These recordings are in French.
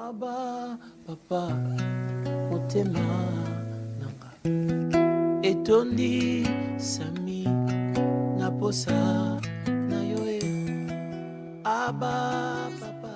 Abba, papa, motema nanga. Etondi sami na posa na yoe. Abba, papa.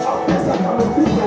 A peça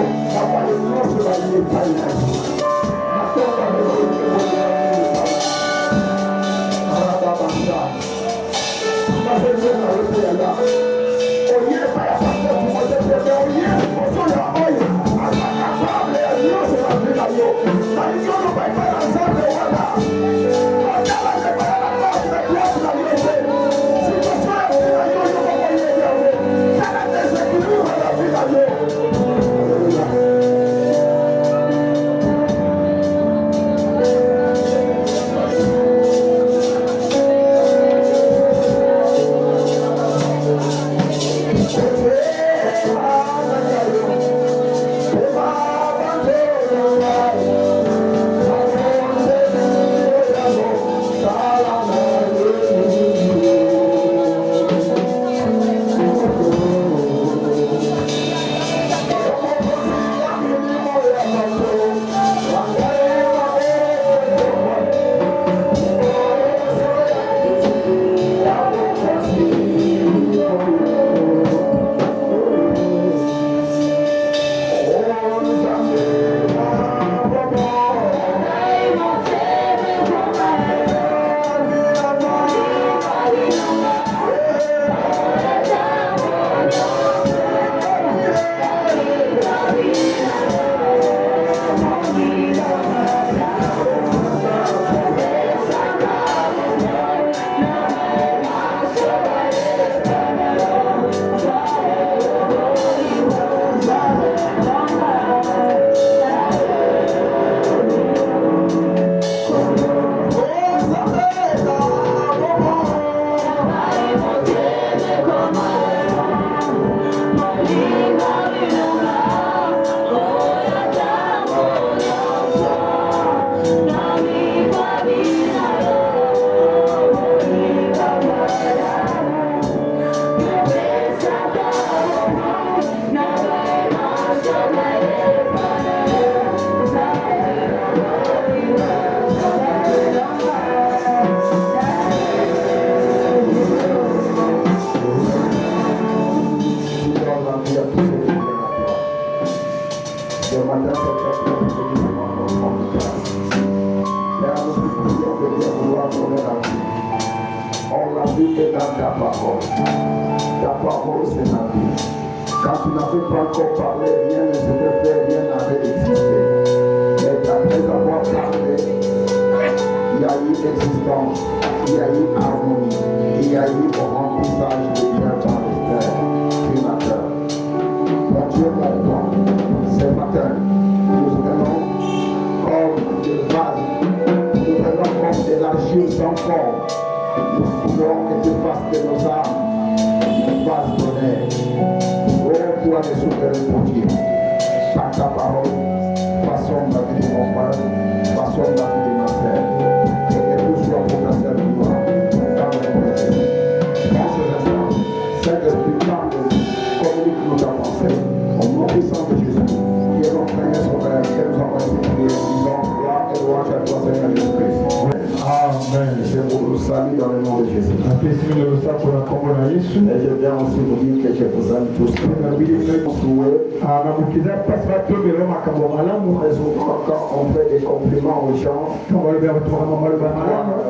On fait des compliments aux gens.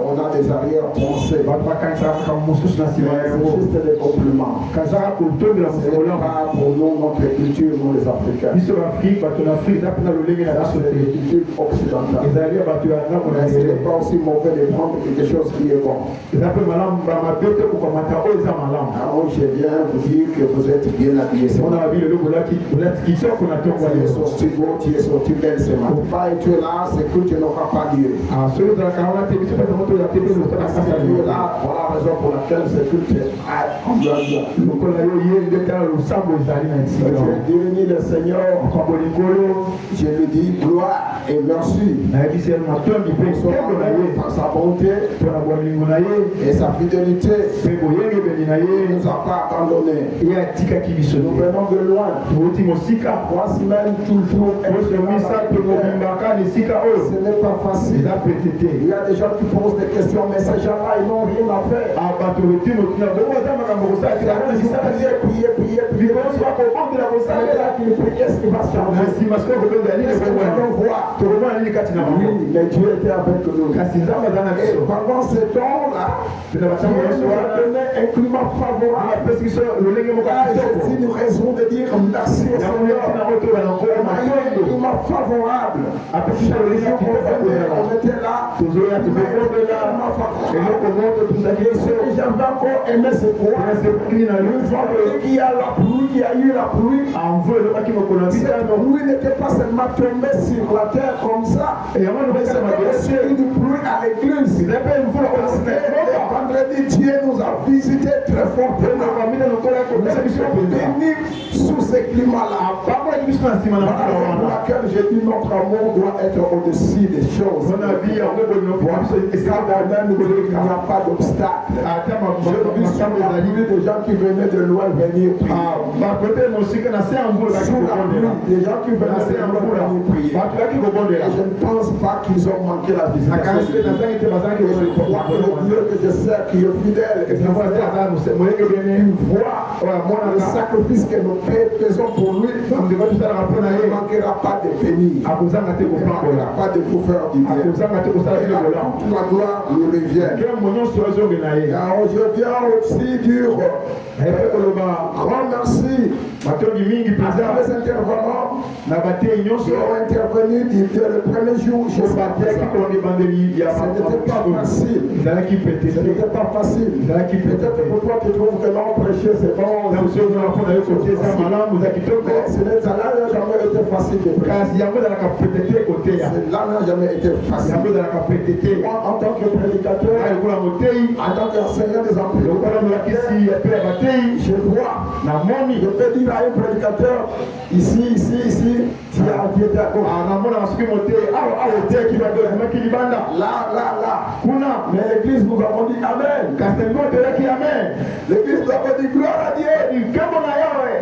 On a des arrière-pensées. C'est juste des compliments. C'est pas pour nous, notre culture, nous les Africains. C'est la culture occidentale. Mais ce n'est pas aussi mauvais de prendre quelque chose qui est bon. Alors je viens vous dire que vous êtes bien habillés. Tu es sorti belle ce matin. Pas tu es là, c'est que tu n'auras pas Dieu. Tu es là, voilà la raison pour laquelle c'est que tu es je bénis le Seigneur. Je lui dis gloire et merci pour sa bonté, et sa fidélité ne nous a pas abandonnés. Nous venons de loin. 3 semaines toujours. Ce n'est pas facile. Il y a des gens qui posent des questions, mais ces gens-là, ils n'ont rien à faire. Prier. Qu'est-ce qui va se changer? Qu'est-ce que nous allons voir? Oui, mais Dieu était avec nous. Et pendant ce temps-là, Dieu nous a donné un climat favorable. J'ai une raison de dire merci au Seigneur. On a eu un climat favorable. On était là. Et j'avais encore aimé ce point. Qu'il y a la pluie, il y a eu la pluie. Cette pluie n'était pas seulement tombée sur la terre comme ça, mais c'était une pluie à l'église. Vendredi, Dieu nous a visité très fortement. Nous sommes bénis sous ce climat-là. Pour laquelle j'ai dit notre amour doit être au-dessus des choses. Car même il n'y a pas d'obstacle. J'ai vu sur la pluie des gens qui venaient de loin venir prier. Sous la pluie, des gens qui venaient de loin venir prier. Et je ne pense pas qu'ils ont manqué la visitation. Et je crois que le Dieu que je sers, qui est fidèle, et qui voit le sacrifice que nous faisons pour lui, il ne manquera pas de bénir. Il ne manquera pas de vous faire du bien. Et toute la gloire lui revient. Alors je viens aussi dire grand merci à tous les intervenants qui ont intervenu le premier jour. Ce n'était pas facile. Ce n'était pas facile. Peut-être pour toi tu trouves que non, prêcher c'est bon. Mais ce n'a jamais été facile de prêcher. Cela n'a jamais été facile. Moi, en tant que prédicateur, en tant qu'enseignant des emplois, je vois, je peux dire à un prédicateur, ici, tu as été à gauche. Là. Mais l'église nous avons dit Amen. L'église nous avons dit gloire à Dieu.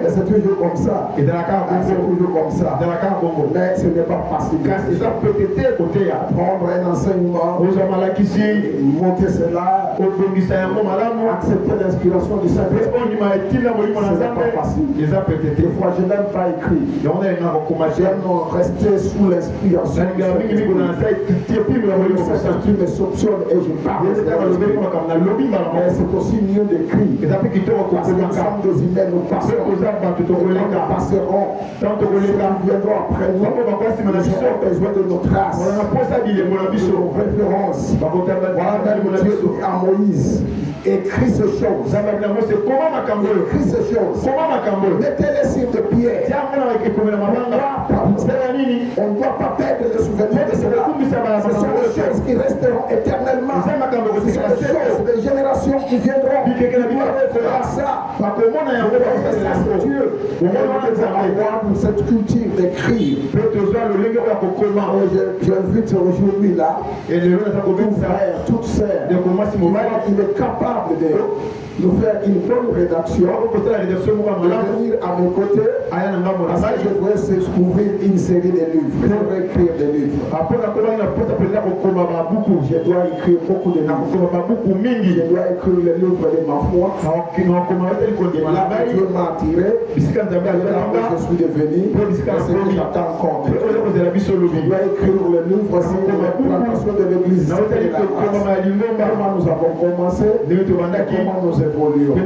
Mais c'est toujours comme ça. Mais ce n'est pas facile. Prendre un enseignement, monter cela, accepter l'inspiration du Saint-Esprit. Ce n'est pas facile. Des fois, je n'aime pas écrire. J'aime rester sous l'inspiration. Tu me soupçonnes et je parle. Mais c'est aussi mieux d'écrire. Parce que nous sommes des humains, nous passerons. Nous passerons. Nous viendrons après nous. Nous aurons besoin de nos traces, de nos références. Voilà, Dieu dit à Moïse, écris ces choses. Écris ces choses. Mettez-les sur de pierre. On ne doit pas perdre le souvenir de cela. Ce sont des choses qui resteront éternellement. Ce sont des choses, des générations qui viendront. Qui doivent faire ça. C'est Dieu. On doit avoir cette culture d'écrire. J'invite aujourd'hui là, tout frère, toute sœur, il est capable de nous faire une bonne rédaction, venir à mes côtés, parce que je voudrais ouvrir une série de livres, je voudrais écrire des livres. Je dois écrire beaucoup de livres. Je dois écrire le livre de ma foi. Là où Dieu m'a attiré, là où je suis devenu, c'est que j'attends encore. Je dois écrire le livre sur la plantation de l'église. Comment nous avons commencé, comment nous évoluons. Et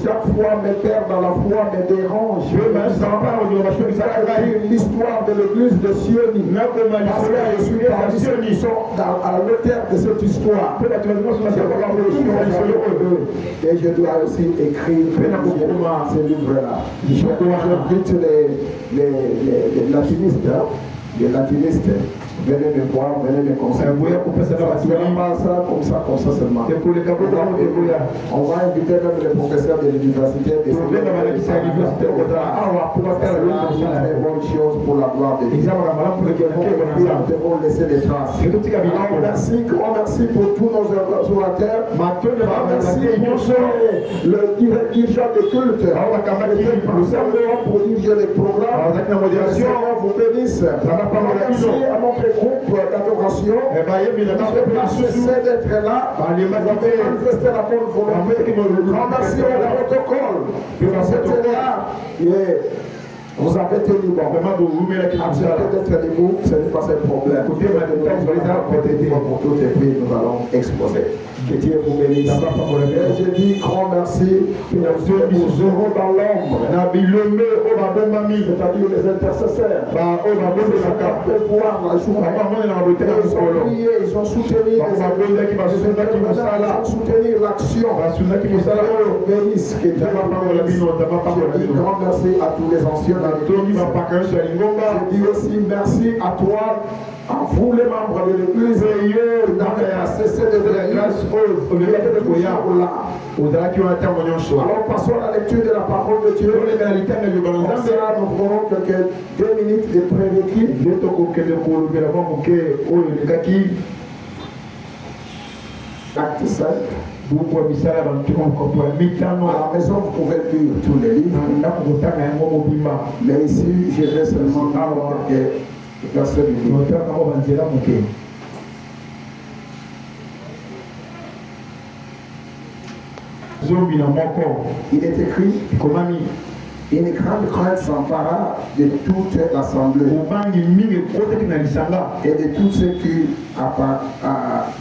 chaque fois, mes pères dans la foi me dérangent. Je vais écrire l'histoire de l'église de Sioni. Parce que je suis parmi ceux qui sont à l'auteur de cette histoire. Et je dois aussi écrire ces livres-là. J'invite les latinistes Venez me voir, venez me conseiller. Ça pas ça, comme ça seulement. On va inviter même les professeurs de l'université. C'est une très bonne chose pour la gloire de Dieu. Nous devons laisser des traces. Merci, grand merci pour tous nos orateurs. Merci pour le dirigeant de culte. Nous allons pour diriger les programmes. Seigneur vous bénisse. Merci à notre groupe d'adoration. Nous pas cesser d'être là. Vous avez manifesté la bonne volonté. Merci au protocole. C'était là. Vous avez été libre. Acceptez d'être libre, ce n'est pas un problème. Pour tout et puis nous allons exposer. Que Dieu vous bénisse. Je dis grand merci pour nous heureux dans l'ombre. C'est-à-dire les intercesseurs. Ils ont prié, ils ont soutenu les ils ont soutenu l'action. Que Dieu vous bénisse. Que Dieu vous bénisse. Je dis grand merci à tous les anciens. Je dis aussi merci à toi, à vous les membres de l'église, qui n'avez pas cessé de venir. Alors passons à la lecture de la parole de Dieu. Comme ça, nous prenons quelques 2 minutes de prérequis. Acte 5. À la maison, vous pouvez lire tous les livres. Mais ici, je vais seulement avoir quelques versets bibliques. Il est écrit, une grande crainte s'empara de toute l'assemblée et de tous ceux qui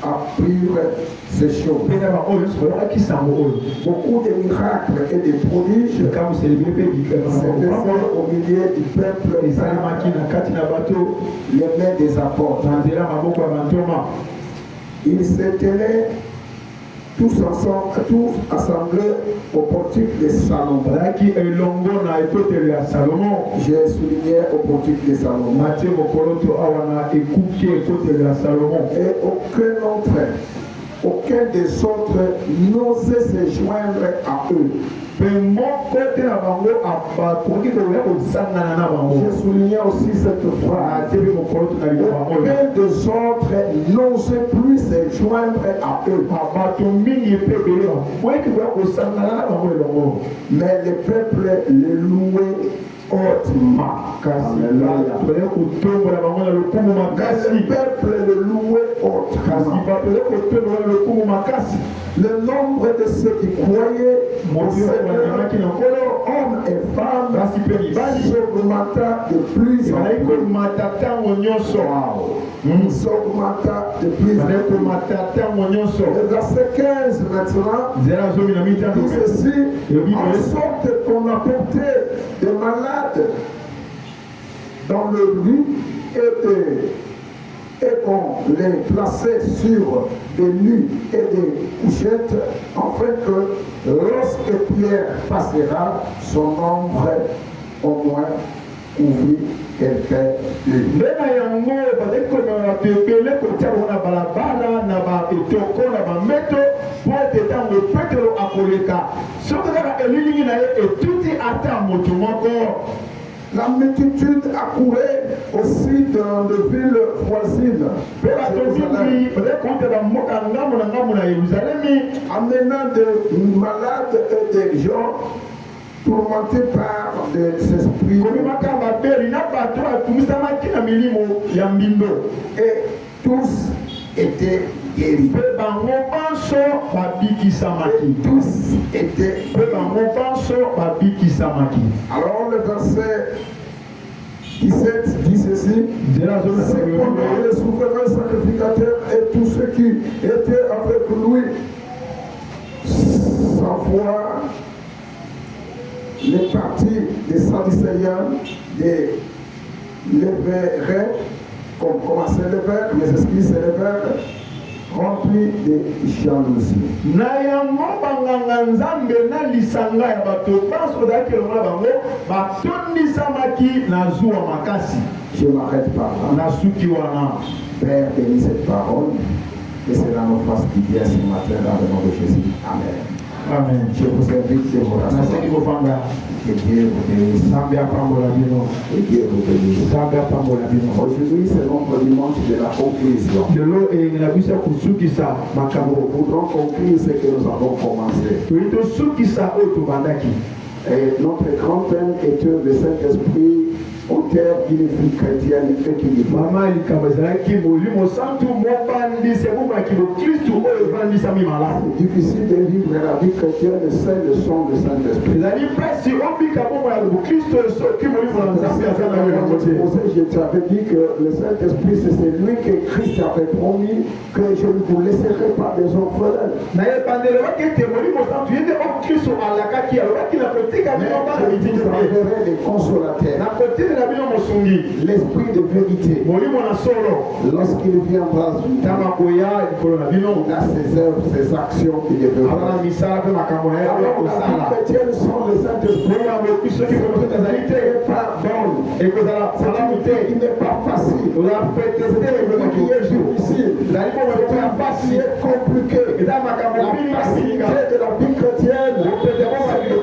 apprirent ces choses. Beaucoup de miracles et de prodiges se faisaient au milieu du peuple, les mains des apôtres. Ils se tenaient tous ensemble, tous assemblés au portique de Salomon. J'ai souligné au portique de Salomon. Et aucun des autres n'osait se joindre à eux. J'ai souligné aussi cette phrase. Aucun des autres n'osait plus se joindre à eux. Mais le peuple le louait hautement. Le peuple le louait hautement. Le nombre de ceux qui croyaient au Seigneur, hommes et femmes, s'augmenta de plus en plus. S'augmenta de plus en plus. Le verset 15 maintenant dit ceci, en sorte qu'on apportait des malades dans le lit et qu'on les plaçait sur des lits et des couchettes, afin que lorsque Pierre passera, son ombre au moins ouvrit quelqu'un de La multitude accourait aussi dans les villes voisines, amenant des malades et des gens tourmentés par des esprits. Et tous étaient guéris. Tous étaient Alors le verset 17 dit ceci, c'est pendant les souverains sacrificateurs et tous ceux qui étaient avec lui, sans voir les partis des Sadducéens, des Lévérins, comment s'élevèrent, les esprits s'élevèrent rempli de jalousie. Na yango banganga nzambe na lisanga ya bato banso daki longola bango batondisamaki na zuwa makasi. Je m'arrête par là. Na suki wana. Père, bénis cette parole et cela nous fasse du bien ce matin dans le nom de Jésus. Amen. Amen. Je vous invite de vous rasseoir. Que Dieu vous bénisse. Et Dieu vous bénisse. Aujourd'hui, c'est notre dimanche de la conclusion. Nous voudrons conclure ce que nous avons commencé. Et notre grand thème est le Saint-Esprit au terme d'une vie chrétienne équilibrée. C'est difficile de vivre la vie chrétienne sans le son du Saint-Esprit. Je t'avais dit que le Saint-Esprit, c'est celui que Christ avait promis que je ne vous laisserai pas des orphelins. Je vous enverrai des consolateurs. L'esprit de vérité, lorsqu'il viendra dans ses œuvres, ses actions, il est venu. Alors, la vie chrétienne sans le Saint-Esprit, il n'est pas facile. Qui est difficile, qui est compliqué. La facilité de la vie chrétienne,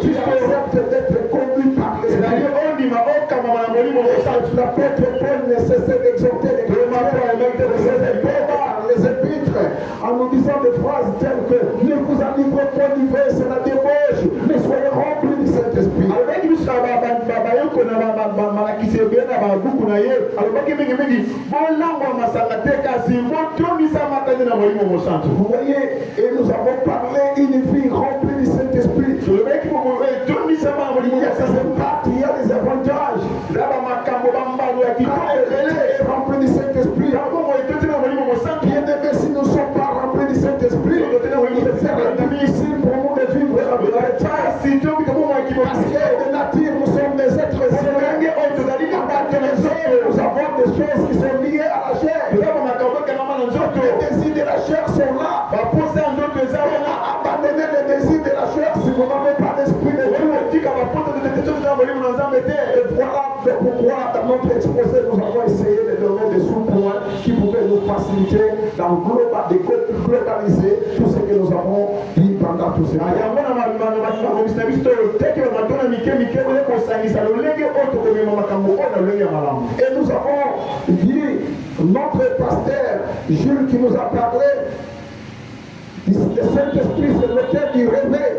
tu acceptes d'être conduit par l'Esprit. L'apôtre Paul ne cessait d'exhorter les chrétiens par les épîtres en nous disant des phrases telles que ne vous enivrez pas d'hiver, c'est la débauche, mais soyez remplis du Saint-Esprit. Vous voyez, et nous avons parlé une vie remplie du Saint-Esprit. Il y a des avantages. Elle est remplie du Saint-Esprit. Bien aimé, si nous ne sommes pas remplis du Saint-Esprit, il sera difficile pour nous de vivre la vie. Parce que de nature, nous sommes des êtres humains. Nous avons des choses qui sont liées à la chair. Les désirs de la chair sont là. Abandonnez les désirs de la chair si vous n'avez pas d'esprit de Dieu. Et voilà pourquoi dans notre exposé nous avons essayé de donner des sous-points qui pouvaient nous faciliter de globaliser tout ce que nous avons dit pendant tous ces temps. Et nous avons dit, notre pasteur Jules qui nous a parlé, le Saint-Esprit, c'est le thème du réveil.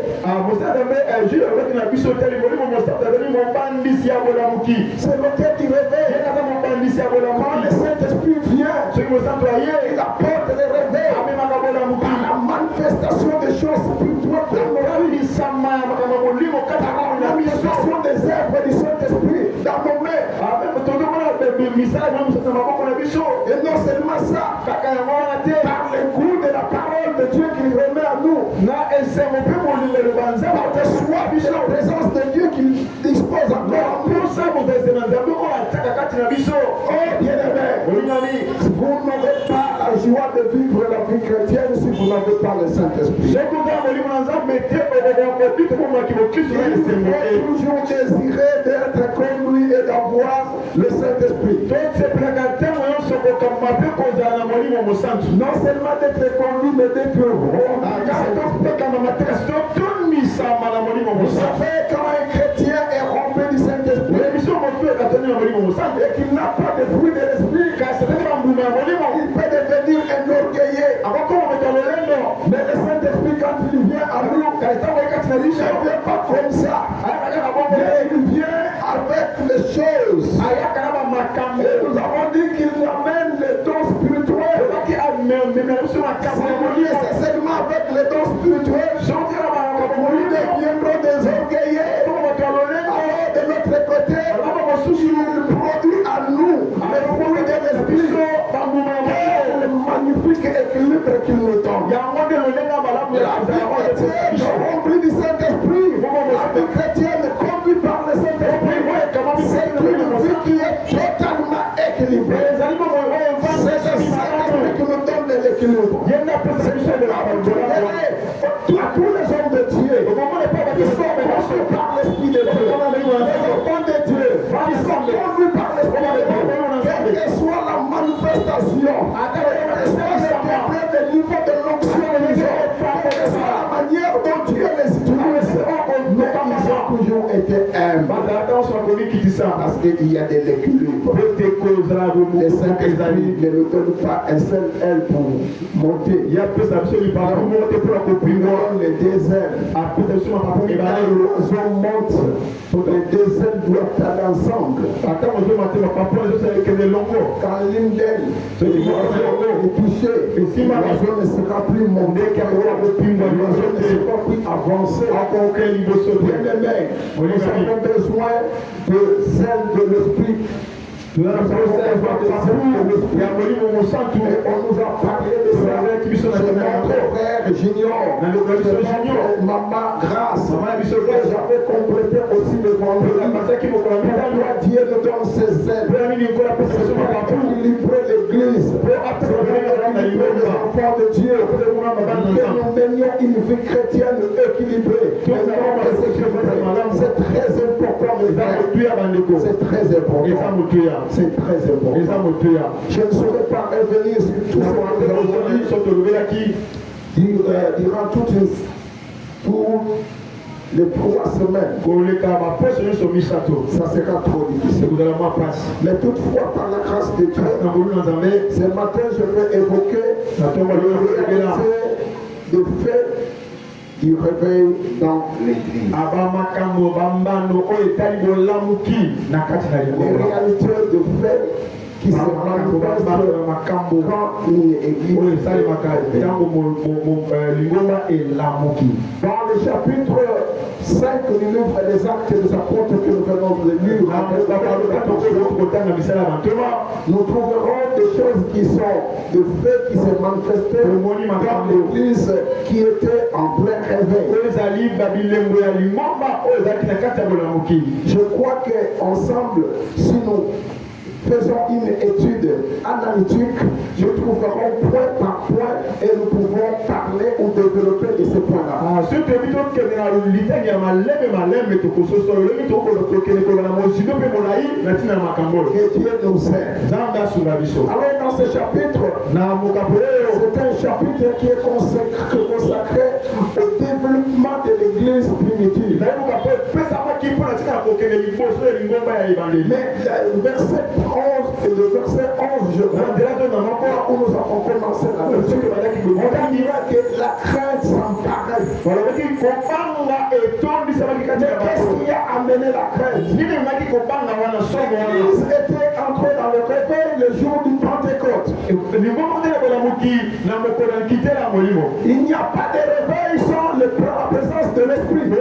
C'est le thème du réveil. Quand le Saint-Esprit vient, il apporte le réveil. La manifestation des choses spirituelles, la manifestation des œuvres du Saint-Esprit dans nos mains. Et non seulement ça, par le goût de la parole de Dieu qu'il remet à nous, par le soif de la présence de Dieu qu'il dispose encore. Oh bien-aimé, vous n'aurez pas la joie de vivre la vie chrétienne si vous n'avez pas le Saint-Esprit. Il faut toujours désirer d'être conduit et d'avoir le Saint-Esprit. Non seulement d'être conduit, mais d'être vous savez, quand un chrétien est rempli du Saint-Esprit et qu'il n'a pas de fruit de l'Esprit, il peut devenir enorgueillé. Mais le Saint-Esprit, quand il vient à nous, il ne vient pas comme ça. Mais il vient avec les choses. Et nous avons dit qu'il amène les dons spirituels. C'est seulement avec les dons spirituels nous deviendrons des orgueillés. Alors de notre côté, il produit à nous le fruit de l'Esprit, le magnifique équilibre qu'il nous donne. La vie chrétienne remplie du Saint-Esprit, la vie chrétienne conduite par le Saint-Esprit, c'est une vie qui est totalement équilibrée. C'est le Saint-Esprit qui nous donne l'équilibre. humble. Parce qu'il y a des équilibres. Les Saint-Esprit ne nous donnent pas un seul aile pour monter. Il y a plus absolument pas pour monter pour la copine. Les deux ailes. Et l'oiseau monte. Les deux ailes doivent aller ensemble. Quand l'une d'elles est touchée, l'oiseau ne sera plus monté, l'oiseau ne sera plus avancé. Nous avons besoin de celle de l'esprit. Nous avons besoin de celle de l'esprit. On nous a parlé de ça. Notre frère Junior, maman Grâce, j'avais complété aussi le vendredi. Pourquoi Dieu nous donne ses ailes? Pour équilibrer l'église, pour équilibrer les enfants de Dieu, que nous menions une vie chrétienne équilibrée. C'est très important, mes frères. C'est très important. C'est très important. Je ne saurais pas revenir sur tout ce que nous avons dit durant toutes les 3 semaines. Ça sera trop difficile. Mais toutefois, par la grâce de Dieu, ce matin, je vais évoquer la réalité des faits du réveil dans l'église. Les réalités de faits qui se manifestent quand une église. Dans le chapitre 5 du livre des Actes des Apôtres que nous venons de lire, nous trouverons des choses qui sont des faits qui se manifestaient dans l'église qui était en plein réveil. Je crois qu'ensemble, si nous faisons une étude analytique, nous trouverons point par point et nous pouvons parler ou développer de ces points-là. Que Dieu nous aide. Alors dans ce chapitre, c'est un chapitre qui est consacré au développement de l'église primitive. Mais le verset 11 et le verset 11, je crois, où nous avons commencé la lecture, on dira que la crainte s'emparait. Qu'est-ce qui a amené la crainte? L'Église était entrée dans le réveil le jour du Pentecôte. Il n'y a pas de réveil sans la présence de l'Esprit. Les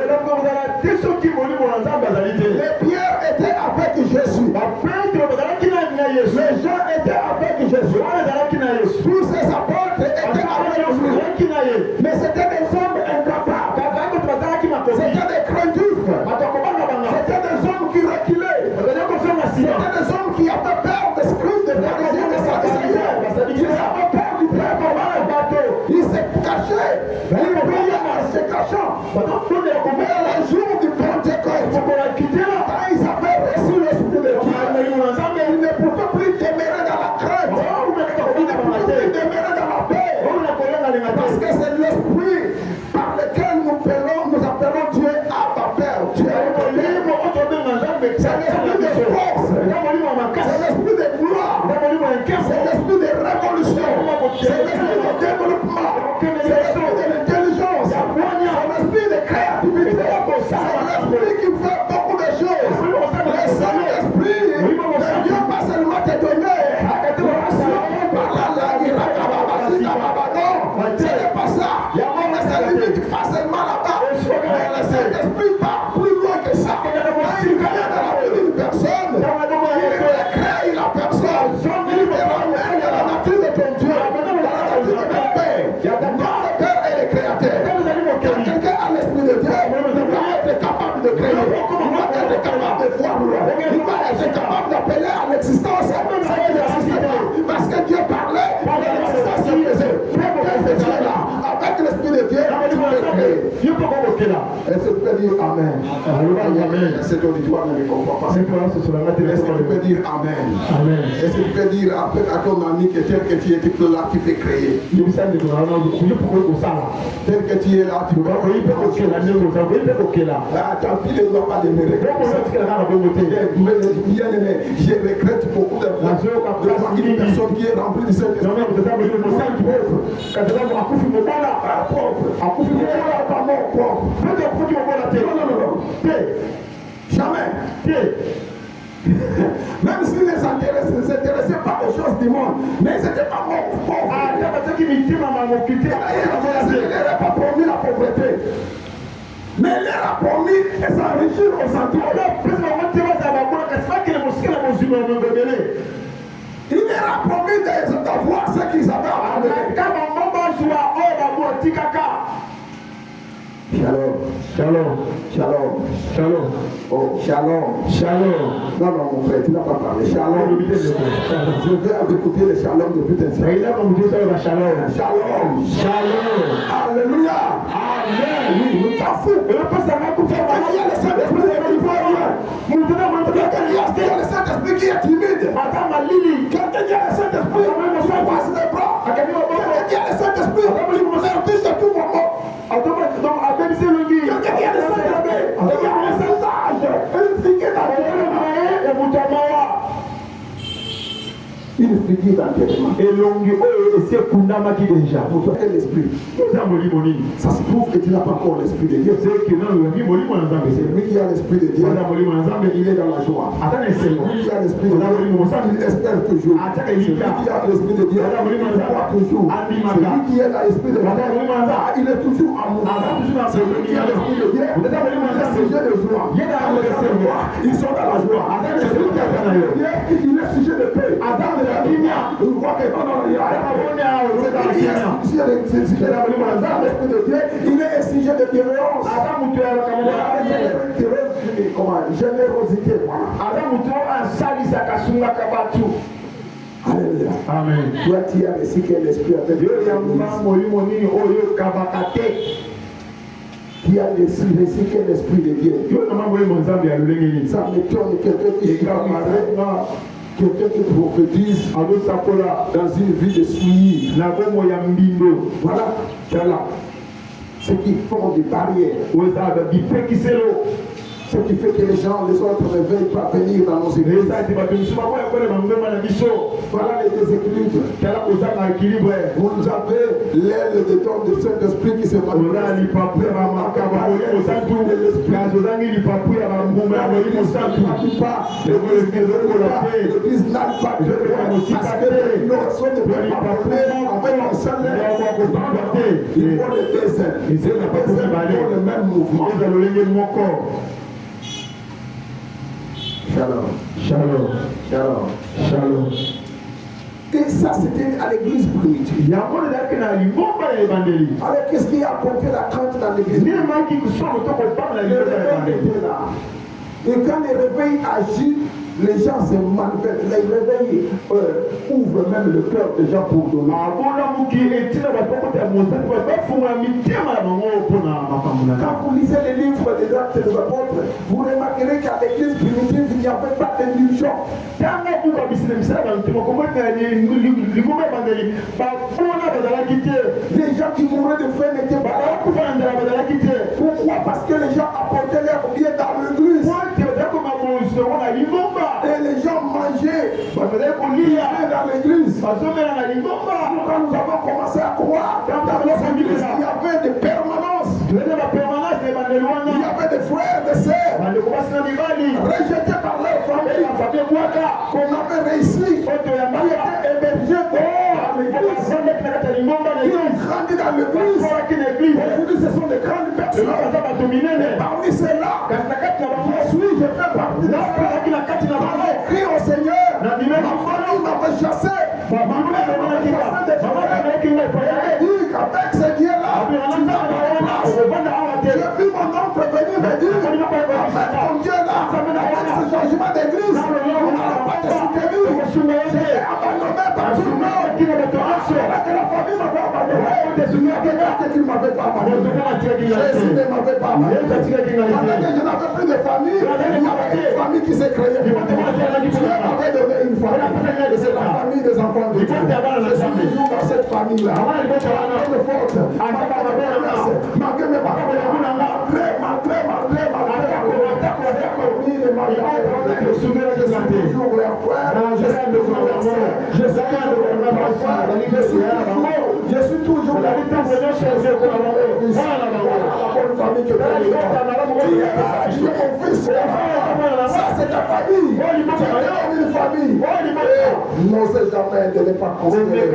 pierres étaient avec Jésus. Les gens étaient avec Jésus. Tous ces apôtres étaient avec lui. Mais c'était des hommes incapables. C'était des craintifs. C'était des hommes qui reculaient. C'était des hommes qui avaient peur des scribes, des pharisiens, des sadducéens. Ils avaient peur du peuple romain. Ils se cachaient. Ils priaient en se cachant. Mais le jour du Pentecôte, quand ils avaient reçu l'Esprit de Dieu, ils ne pouvaient plus demeurer dans la crainte. Ils ne pouvaient plus demeurer dans la paix. Parce que c'est l'Esprit par lequel nous appelons Dieu Abba Père. Dieu est c'est l'esprit de force. C'est l'esprit de gloire. C'est l'esprit de révolution. C'est l'esprit de développement. C'est l'esprit de l'intelligence. C'est l'esprit de créativité. C'est l'esprit qui fait beaucoup de choses. Le Saint-Esprit ne vient pas seulement te donner par la langue. Ce n'est pas ça. Mais ça limite pas seulement là-bas. Mais le Saint-Esprit part plus loin que ça. Quand il vient dans la vie d'une personne, il crée la personne. Il te ramène à la nature de ton Dieu, à la nature de ton Père. Notre Père Est-ce que tu peux dire Amen? Cet auditoire ne me comprend pas. Est-ce que tu peux dire Amen? Est-ce que tu peux dire à ton ami que tel que tu es là, tu peux créer? Tel que tu es là, tu peux créer. Ta fille ne doit pas demeurer. Je regrette beaucoup de fois une personne qui est remplie de cette esprit. Jamais. Même si les intéressés ne s'intéressaient pas aux choses du monde, mais ils n'étaient pas morts. Il n'aurait pas promis la pauvreté. Mais il leur a promis et s'enrichir au centre. Il leur a promis d'avoir ce qu'ils avaient à Shalom. Oh, shalom. Non, mon frère, tu n'as pas parlé. Shalom. Je vais écouter le shalom depuis tes Shalom. Alléluia. Amen. Oui, nous t'en fous. Il y a le Saint-Esprit qui est timide. Quelqu'un qui a le Saint-Esprit, il passe les bras. Quelqu'un qui a le Saint-Esprit, il refuse à tout moment. Quelqu'un qui a le Saint-Esprit, il y a le Saint-Âge. Une figure d'enterrement. Et l'esprit. Ça se prouve que tu n'as pas encore l'esprit de Dieu. C'est lui qui a l'esprit de Dieu. Il est dans la joie. Celui qui a l'esprit de Dieu, il espère toujours. Celui qui a l'esprit de Dieu, il croit toujours. Celui qui a l'esprit de Dieu, il est toujours amoureux. Celui qui a l'esprit de Dieu, il est sujet de joie. Ils sont dans la joie. Celui qui a l'esprit de Dieu, il est sujet de paix. Il est sujet de bienveillance. Générosité. Alléluia. Amen. Toi, tu as reçu quel esprit avec Dieu? Qui a reçu quel esprit de Dieu? Ça m'étonne quelqu'un qui quelqu'un qui prophétise dans une vie de souillis. Voilà. Ce qui font des barrières. Ce qui fait que les autres ne veulent pas venir dans nos églises. Voilà les déséquilibres. Vous avez l'aile de ton de Saint-Esprit qui se manifeste. L'église n'a pas de parce que nous sommes de il faut le désert. Il faut le même mouvement. Shalom. Et ça, c'était à l'église primitive. Alors, qu'est-ce qui a apporté la crainte dans l'église? Et quand le réveil agit, les gens se manifestent. Les réveils ouvrent même le cœur des gens pour donner. Quand vous lisez les livres des Actes des Apôtres, vous remarquerez qu'à l'église primitive, il n'y avait pas d'indulgence. Les gens qui mouraient de faim n'étaient pas là. Pourquoi? Parce que les gens apportaient leurs biens dans l'église. Et les gens mangeaient dans l'église. Quand nous avons commencé à croire dans notre église, il y avait des permanences. Il y avait des frères, des sœurs rejetés par leur famille qu'on avait réussi, qui étaient hébergés dehors. Ils ont grandi dans l'église. Aujourd'hui, ce sont des grandes personnes. Parmi ceux-là, je fais partie de ceux-là. Crie au Seigneur. Ma famille m'avait chassé. Ma mère m'avait chassé des frères. Dit qu'avec ce Dieu-là, j'ai vu mon oncle venir me dire, avec ton Dieu-là, avec ce changement d'église, on n'allait pas te soutenir. J'étais abandonné par tout le monde. Avec la famille m'avait abandonné. qu'il ne m'avait pas marié. Jésus ne m'avait pas marié. Pendant que je n'avais plus de famille, il y avait une famille qui s'est créée pour moi. Dieu m'avait donné une famille. Et c'est la famille des enfants de Dieu. Je suis toujours dans cette famille-là. Très forte. Malgré mes parents, je suis toujours la ça c'est ta famille. Une famille. N'osez jamais de ne pas considérer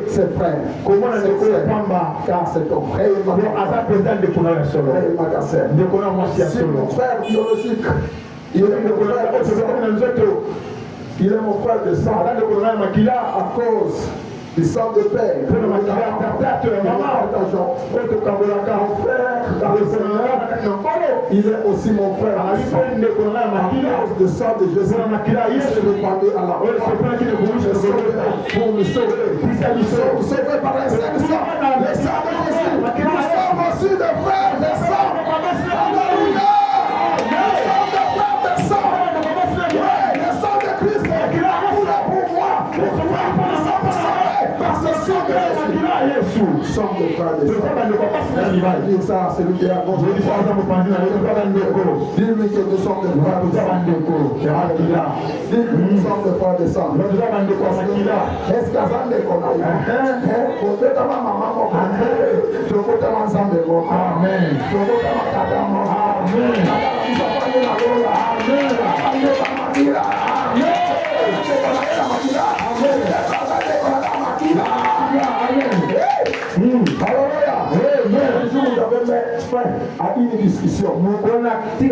ses frères. Comment car c'est ton frère. C'est mon frère biologique. Il est mon frère de sang. Il est mon frère de sang. À cause du sang de père. Il est aussi mon frère. À cause du sang de Jésus. Il s'est répandu à la pour me sauver. Nous sommes sauvés par un seul sang. Le sang de Jésus. Nous sommes aussi des frères de sang. Alléluia. Sang de frère de sang. Ça, c'est lui qui a gauche. Dis-lui que nous sommes des frères de sang. Dis-lui que nous sommes des frères de sang. Est-ce qu'il y a des un jour, j'avais à une discussion. Il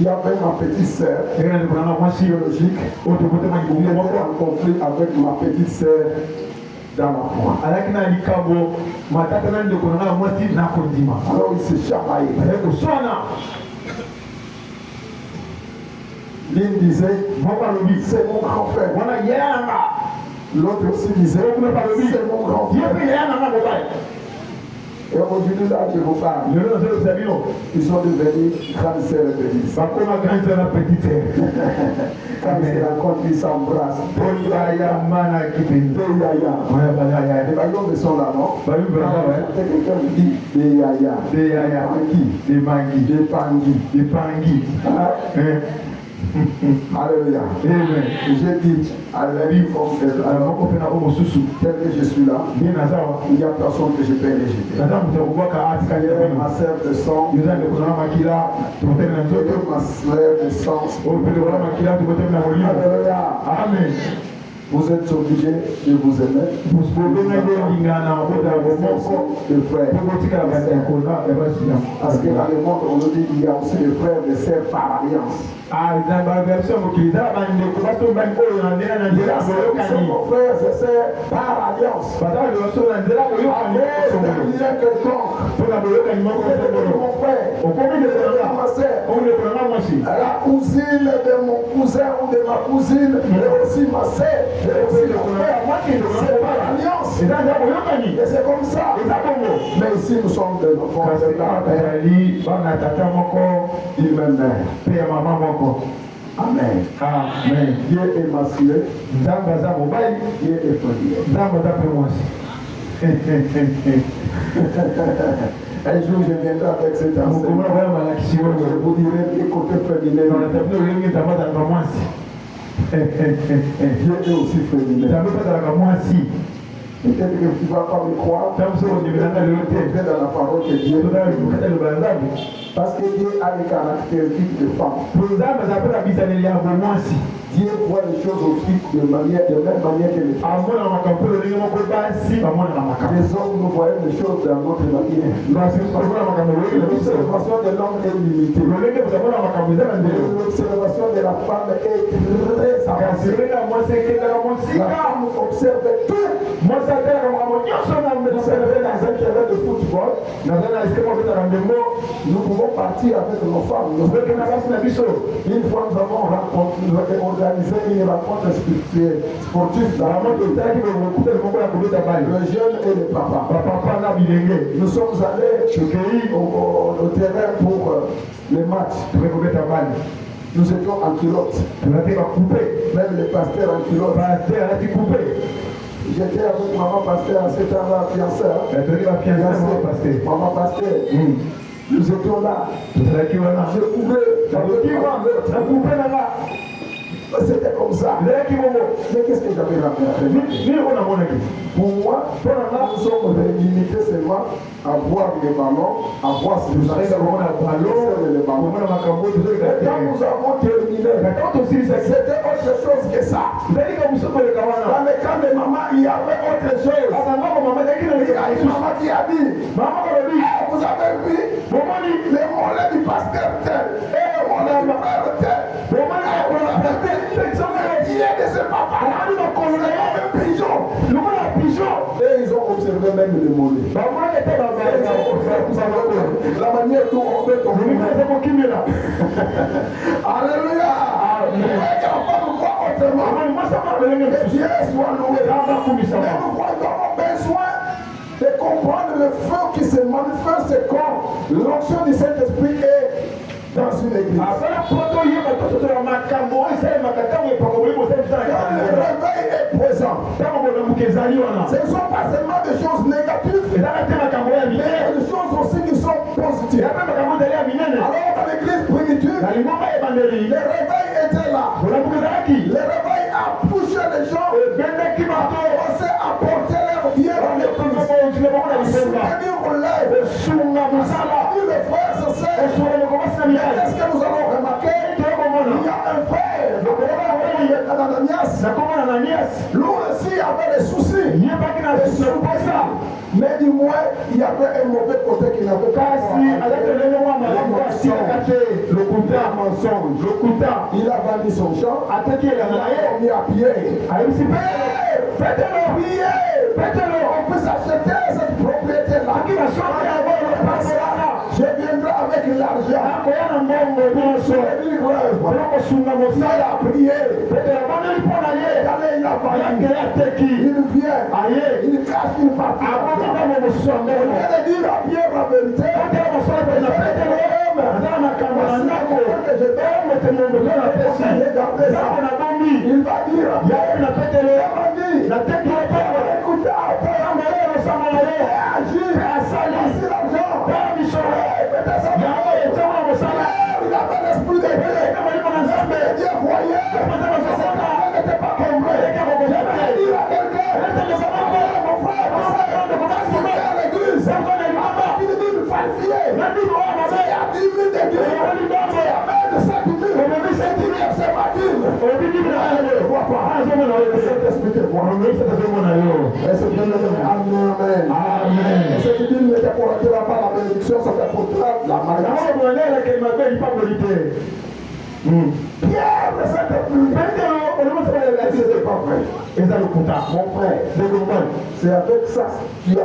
y avait ma petite sœur biologique. Il était en conflit avec ma petite sœur dans la foi. Alors il s'est chamaillé. L'une disait, c'est mon grand frère. L'autre aussi disait, c'est mon grand frère. Et aujourd'hui, là, je vous parle. Ils sont devenus grandes sœurs et petites sœurs. Quand ils se rencontrent, ils s'embrassent. Ils sont là, non? Quelqu'un dit des yaya. Des pangui. Alléluia. J'ai dit à l'ami tel que je suis là, il n'y a personne que je peux rejeter. Ma sœur de sang, ma sœur de sang. Alléluia. Amen. Vous êtes obligés de vous aimer. Parce que dans le monde, on nous dit qu'il y a aussi des frères et des sœurs par alliance. Nous sommes nos frères et sœurs par alliance. Il y a quelconque. Mon frère, ma sœur, la cousine de mon cousin ou de ma cousine, mais aussi ma sœur. C'est par alliance. Et c'est comme ça. Mais ici nous sommes de enfants de la il m'aime. Amen. Amen. Dieu est masculin. Dieu est féminin. Un jour je viendrai avec cet enseignement. Je vous dirai les côtés féminins. Dieu est aussi féminin. Peut-être que tu ne vas pas me croire. Je vais dans la parole que Dieu parce que Dieu a les caractéristiques de femme. Dieu voit les choses aussi de même manière que les femmes. Les hommes, nous voyons les choses de notre manière. L'observation de l'homme est limitée. L'observation de la femme est très avancée. La femme observe tout. Observer dans un terrain de football, nous pouvons partir avec nos femmes. Une fois, nous avons organisé une rencontre sportive le jeune et le papa. Nous sommes allés au terrain pour les matchs. Nous étions en culotte. Même le pasteur en culotte. J'étais avec maman pasteur à cet endroit fiancé. Maman pasteur. Nous étions là. Je pouvais. C'était comme ça. Mais qu'est-ce que j'avais raconté? Pour moi, nous sommes limités seulement à voir les ballons, à voir si nous arrivons à voir les ballons. Quand nous avons terminé, c'était autre chose que ça. Dans le camp de maman, il y avait autre chose. Il y a une maman qui a dit, vous avez vu les mollets du pasteur tel et les mollets du frère tel. Il est de ce papa là, et ils ont observé même les mollets. La manière dont on veut tomber. Alléluia. Dieu soit loué. Mais nous avons besoin de comprendre le feu qui se manifeste quand l'onction du Saint-Esprit est dans une église. Quand le réveil est présent, ce ne sont pas seulement des choses négatives, mais des choses aussi qui sont positives. Alors dans l'église primitive, le réveil était là. Le réveil a poussé les gens à commencer à porter leur bien dans l'église, à soutenir vos lèvres, à soutenir les frères et sœurs. Est-ce que nous allons remarquer qu'il y a un frère, Ananias, lui aussi avait des soucis. Mais du moins, il y avait un mauvais côté qui n'avait pas. Il a vendu son champ, il a mis à pied. On peut s'acheter cette propriété-là. Je viendrai avec l'argent. Il a prié. Il vient. Il cache une partie. Il dit à Pierre la vérité. Il va dire il avait l'esprit de Dieu. Dieu voyait. N'était pas compris. Il a quelqu'un. Mon frère, à l'église. Il dit falsifier. Il y a 10 000 d'églises. Il y a même de 5 000. C'est ma Bible. Amen. Cette Bible ne t'apportera pas la bénédiction, ça t'apportera la malédiction. Pierre, c'est pas vrai. Mon frère, c'est avec ça que tu as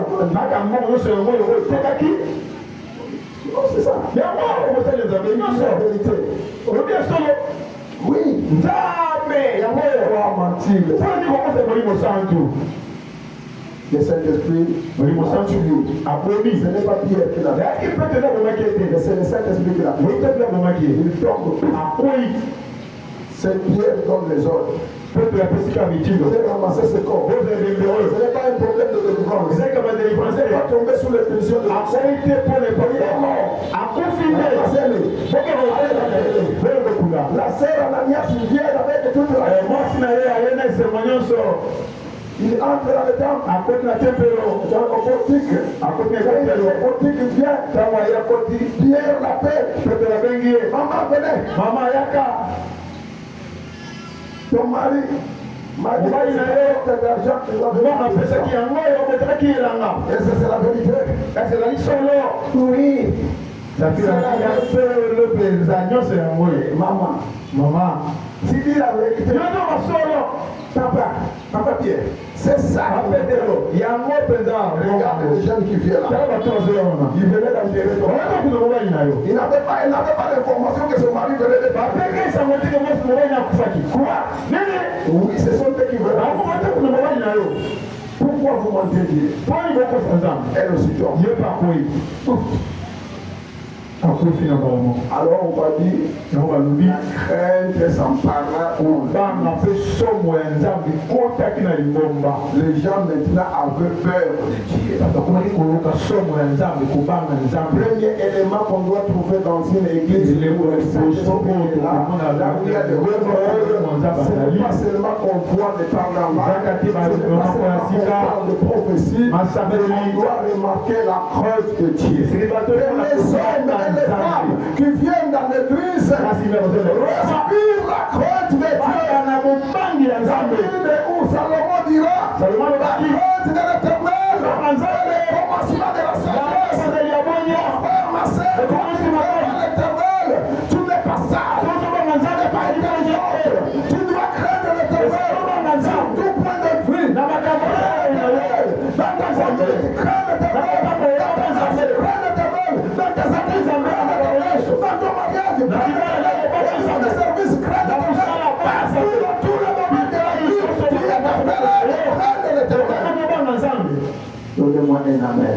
c'est ça. C'est la vérité. Oui. Jamais. Il va mentir. Le Saint-Esprit, ce n'est pas Pierre qui l'a fait. Mais c'est le Saint-Esprit qui l'a fait. Il tombe. C'est Pierre qui donne les ordres. Vous avez ramassé ce corps. Ce n'est pas un problème de délivrance. Vous n'êtes pas tombé sous les pulsions de la la sœur Ananias vient avec toute la il entre dans le temple, à côté de la temple, dans le portique, à côté de le portique vient, Pierre l'appelle, maman venez, maman yaka, ton mari m'a dit d'argent, et c'est la vérité, c'est la solo, oui. La fille maman, si dit la vérité, papa, bien. C'est ça. Regarde les jeunes qui viennent là. Il venait d'enterrer ton mari. Il n'avait pas l'information que son mari venait de partir. Quoi? Oui, ce sont eux qui veulent. Pourquoi vous mentez Dieu? Elle aussi dort. Alors on va dire, la crainte s'empara. Les gens maintenant avaient peur de Dieu. Premier élément qu'on doit trouver dans une église, là où il y a des remords, ce n'est pas seulement qu'on voit des paroles, ce n'est pas seulement qu'on parle de prophétie, mais on doit remarquer la crainte de Dieu. Les hommes et les femmes qui viennent dans l'église respirent la crainte de Dieu. Où Salomon dira, la crainte de l'Éternel, le commencement de la sagesse. Ma sœur, quand tu vas à l'Éternel, tu n'es pas sage, tu n'es pas intelligente, tu dois craindre l'Éternel sur tout point de vue. Dans ta famille, crains l'Éternel, dans tes affaires, crains l'Éternel, dans tes amis, dans ton mariage, dans tes services, crains l'Éternel. Tout le moment de la vie, tu es appelé, crains l'Éternel. Donnez-moi un amen.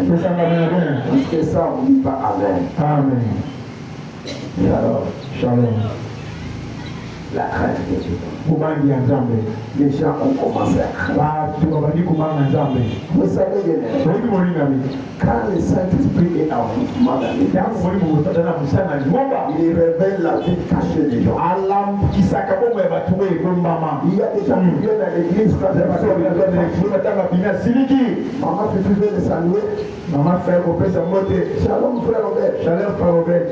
Parce que ça, on ne dit pas amen. Amen. Et alors, Shalom. la crainte de Dieu. Les gens ont commencé à craindre. Vous savez, quand le Saint-Esprit est en mouvement dans l'église, il révèle la vie cachée des gens. Il y a des gens qui viennent à l'église quand ils maman Fifi veut les saluer. Maman frère Robert, Shalom frère Robert. Shalom frère Robert.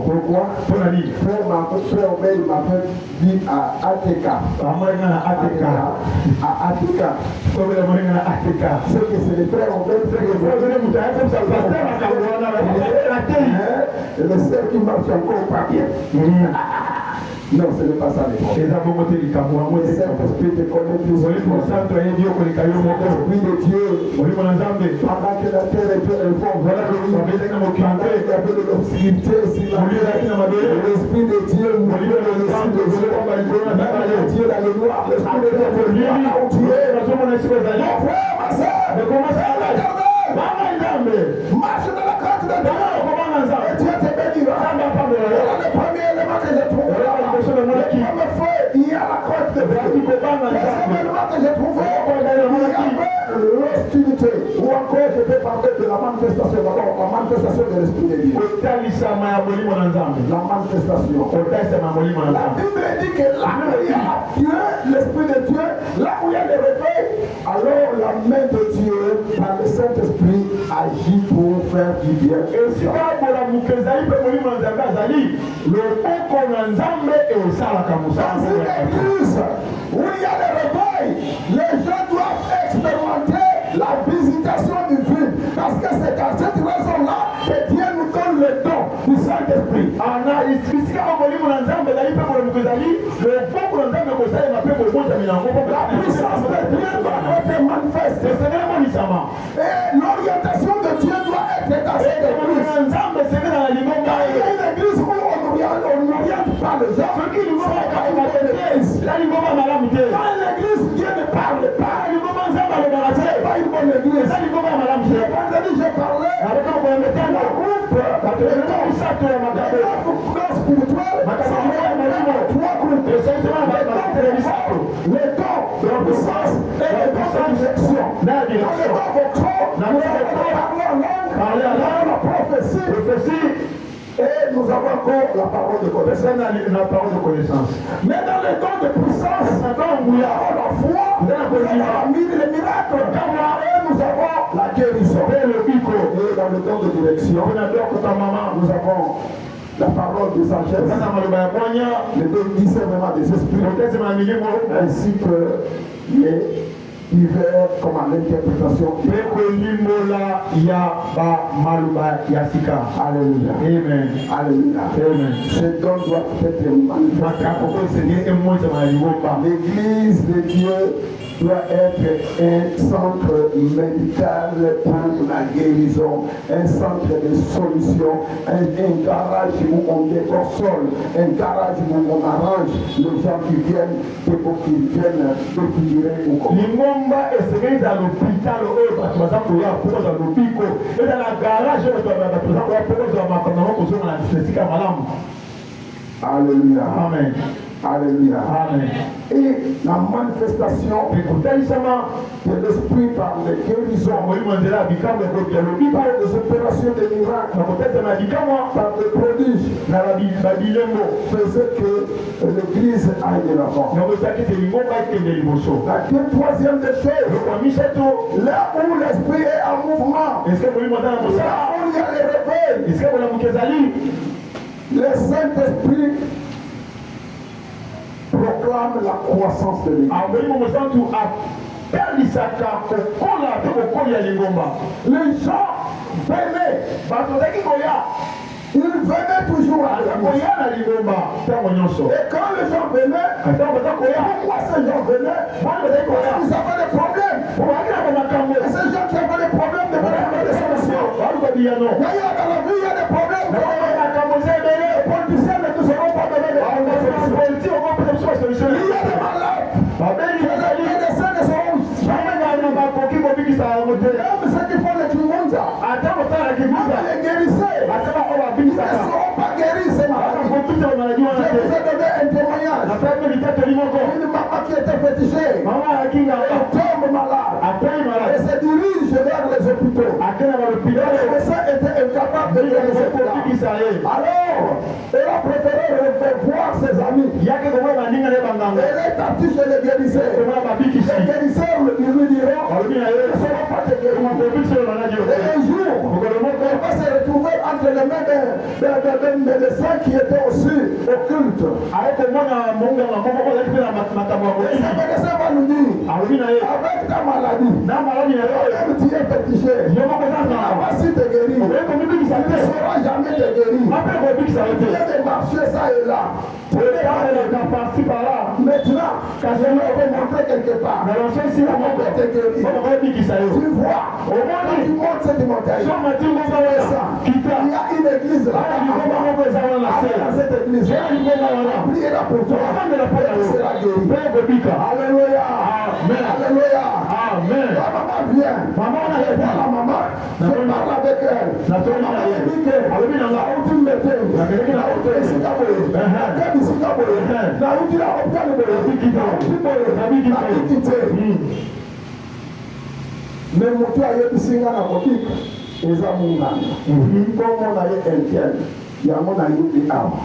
Pourquoi? Frère Robert, il m'a fait dire à ATK. C'est que c'est le frère Robert. Et le seul qui marche encore pas bien. Non, ce n'est pas ça les problèmes. Le Saint-Esprit te connaît plus. L'Esprit de Dieu, pendant que la terre était informe, pendant qu'il y avait de l'obscurité, l'Esprit de Dieu mouillait le Esprit de Dieu. Même Dieu dans le noir, l'Esprit de Dieu te vient là où tu es. Mon frère, ma soeur, marche dans la crainte de Dieu. Et Dieu te bénira. Voilà le premier élément que j'ai trouvé. Il y a la crainte de Dieu. Le deuxième élément que j'ai trouvé, il y avait l'hostilité. Ou encore, je peux parler de la manifestation. D'abord, la manifestation de l'Esprit de Dieu. La manifestation. La Bible dit que là où il y a Dieu, l'Esprit de Dieu, là où il y a le réveil, alors la main de Dieu, par le Saint-Esprit, agit pour faire du bien. Et si le dans une église où il y a le réveil, les gens doivent expérimenter la visitation divine. Parce que c'est dans cette raison-là que Dieu nous donne le don du Saint-Esprit. La puissance de Dieu doit être manifeste. Et l'orientation de Dieu doit être dans cette église. Car il y a une église où on n'oriente pas les gens. Ceux qui nous ont dans l'église, Dieu ne parle pas. C'est pas une bonne église. Vendredi, j'ai parlé d'un groupe de spirituel. Trois groupes. Les dons de puissance et les dons d'injection. Dans les dons vocaux, nous avons parlé en langue, la prophétie. Et nous avons encore la parole de connaissance. Mais dans les dons de puissance, nous avons la foi, les miracles, et nous avons la guérison. Et dans le don de direction, nous avons la parole de sagesse, le discernement des esprits, ainsi que les divers comme à l'interprétation. Alléluia. Amen. Alléluia. Amen. Ces dons doivent être manifestés. L'église de Dieu doit être un centre médical pour la guérison, un centre de solution, un garage où on décorsole, un garage où on arrange les gens qui viennent défigurer ou comme. Lingomba est à l'hôpital où baza koya pour za lobiko et dans la garage où baza koya pour za makana ko zo na sesika malamu. Alléluia. Amen. Alléluia. Amen. Et la manifestation de l'esprit par les guérisons, par les opérations de miracles, par des prodiges, faisait que l'église aille de l'avant. La troisième des choses, là où l'esprit est en mouvement, là où il y a les réveils, le Saint-Esprit proclame la croissance de l'église. Les gens venaient, ils venaient toujours à l'église. Et quand les gens venaient, pourquoi ces gens venaient? Ils avaient des problèmes. Et ces gens qui avaient des problèmes devaient avoir des solutions. Il y a dans la vie, il y a des problèmes. Les politiciens ne te seront pas donner des solutions. Il y a des malades. Les médecins ne seront jamais gagnés. Même ceux qui font les Kimunza, même les guérisseurs, ils ne seront pas guéris ces maladies. Je vous ai donné un témoignage. Une maman qui était fétichée, elle tombe malade. Elle se dirige vers les hôpitaux. Les médecins étaient incapables de guérir. Alors, elle a préféré voir ses amis. Elle est partie chez les guérisseurs. Les guérisseurs lui diront, ils ne seront pas te guérir. Et un jour, elle va se retrouver entre les mains d'un médecin qui était aussi occulte. Et ce médecin va nous dire, avec ta maladie, même tu es fétiché, voici te guérir. Tu ne sauras jamais te guérir. Tu viens de marcher ça et là. Maintenant, quand je vais montrer quelque part, on peut te guérir. Tu vois, quand tu montes cette montagne, il y a une église là. Dans cette église, on priera pour toi. Tu seras guéri. Alléluia. Alléluia. La maman vient. Je vois la maman. Je parle avec elle. La maman dit que la route me fait. La route est ici. La route est mais moto ayebisinga na kotika eza munganga nkombo na ye Etienne yango nayebi awa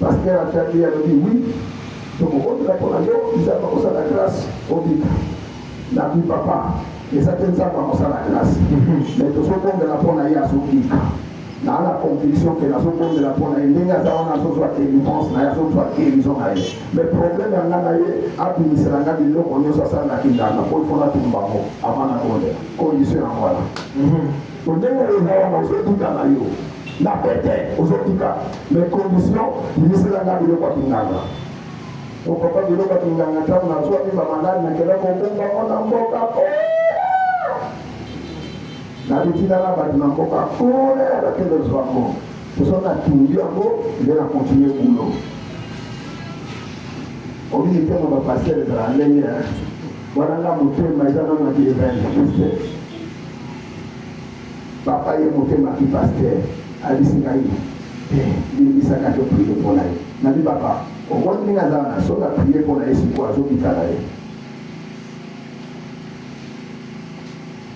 pasteur atali alobi oui tokokotela mpona yo nzambe akosala grâce obika nabi papa eza te nzambe akosala grâce mais tozobongela mpona ye azobika na la conviction que la seconde de la bonne année, n'a pas besoin de délivrance, n'a pas besoin de guérison. Mais le problème est que l'administration de l'eau, on est ça na kindana, pour faire la tumba avant la condition en voilà. On est aux autres dans yo, na pété aux autres cas, mais condition, l'administration de l'eau pas kindana. Au papa de l'eau pas kindana, quand on a soit mis ma malade, na kela ko bomba on a mboka. Na bitina la badina mboka kole avec les zwango tosona tundi yango nde na continuer boulot obi était mon pasteur de la ligne voilà la motema ezana na ki event papa ye motema ki pasteur alisinga yi ni saka to prier pour la na bi papa o woni nga zana so na prier pour la esi kwa zo bitala ye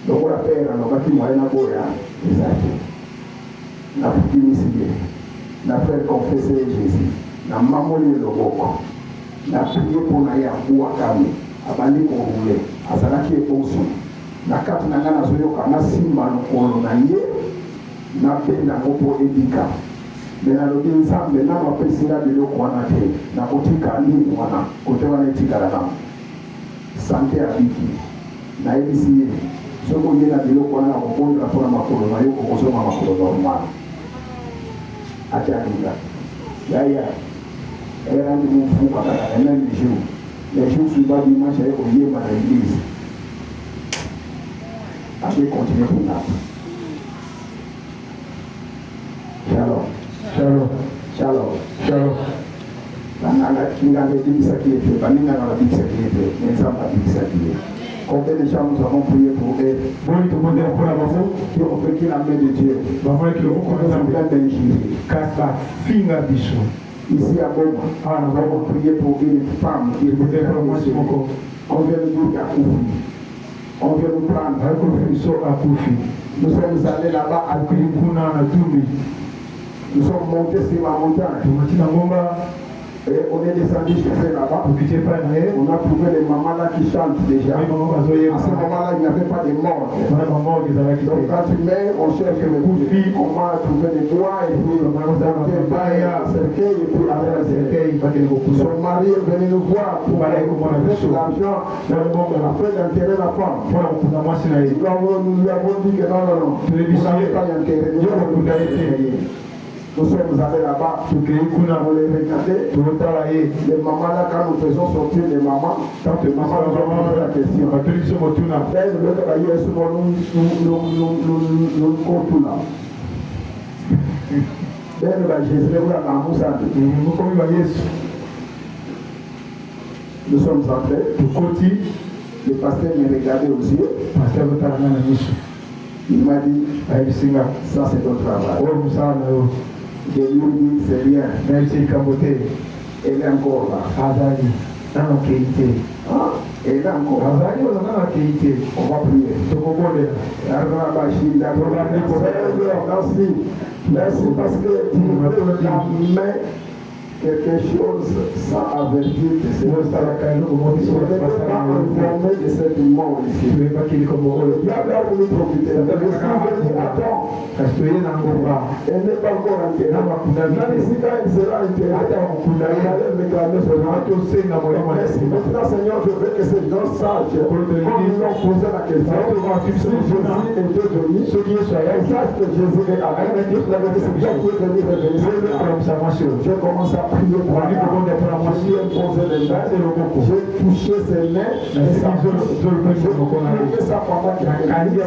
donc on a fait un moyen à boire, na fukimisige, na faire confesser Jésus, na mamoli le boko, na prier pour na ya wakami, abandi ko roule, azalaki eponso, na kati na ngana zoyoka na simba lokolo na ye, na benda mopo edika. Mais na lobi nzambe na mapesinga biloko wana te, na kotika nini wana, kote wana etika la kama. santé à biki na ebisi soko yena biloko wana kokondra mpona makolo na yo kokosoma makolo normal atiakinga yaya erandi mofuka kaka même les jours suivants dimanche aye koyemba na église ake continue konapa shalom nganga ebikisaki ete baninganga babikisaki ete nzambe abikisaki ye. Combien de gens nous avons prié pour eux? Qui ont vécu la main de Dieu. Ici à Boma, nous avons prié pour une femme qui était on vient de dire qu'à Koufi. On vient nous prendre. Nous sommes allés là-bas à Koufi. Nous sommes montés sur la montagne. Et on est descendu chez eux là-bas. On a trouvé les mamans là qui chantent déjà. À ce moment-là, il n'y avait pas de mort. Donc quand tu mets, on cherche le coup de vie, on va trouver des doigts et puis on va cercueil et puis après le cercueil. Son mari est venu nous voir pour mettre l'argent afin d'enterrer la femme. Nous lui avons dit que non, vous n'avez pas d'enterrer. Nous sommes allés là-bas, on les regardait. Les mamans là, quand nous faisons sortir les mamans, quand les mamans nous ont posé la question, après nous comptons là. Nous sommes entrés, le pasteur me regardait aux yeux. Il m'a dit, ça c'est ton travail. Je lui dis, c'est bien. Elle est encore là. Elle est encore là. On va prier. Merci parce que tu veux la main quelque chose sans avertir de cette mort. Je ne vais pas informer de cette mort ici. Le diable a voulu profiter. Attends. Elle n'est pas encore enterrée. Même si quand elle sera enterrée, elle allait réclamer son nom. Merci. Maintenant, Seigneur, je veux que ces gens sachent, comme ils ont posé la question, si Jésus était venu, sache que Jésus est avec nous. Je commence à prier pour lui. J'ai imposé les mains, j'ai touché ses mains, et sa bouche. J'ai prié ça pendant qu'il a prié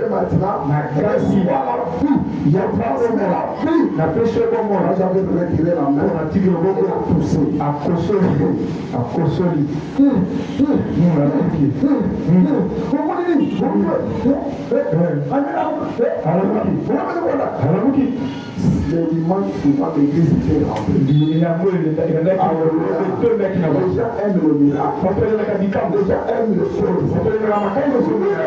maintenant. Il y a transmis la vie. J'avais retiré la main et la poussé. Le dimanche, souvent l'église était remplie. Les gens aiment le miracle. Les gens aiment les choses. Le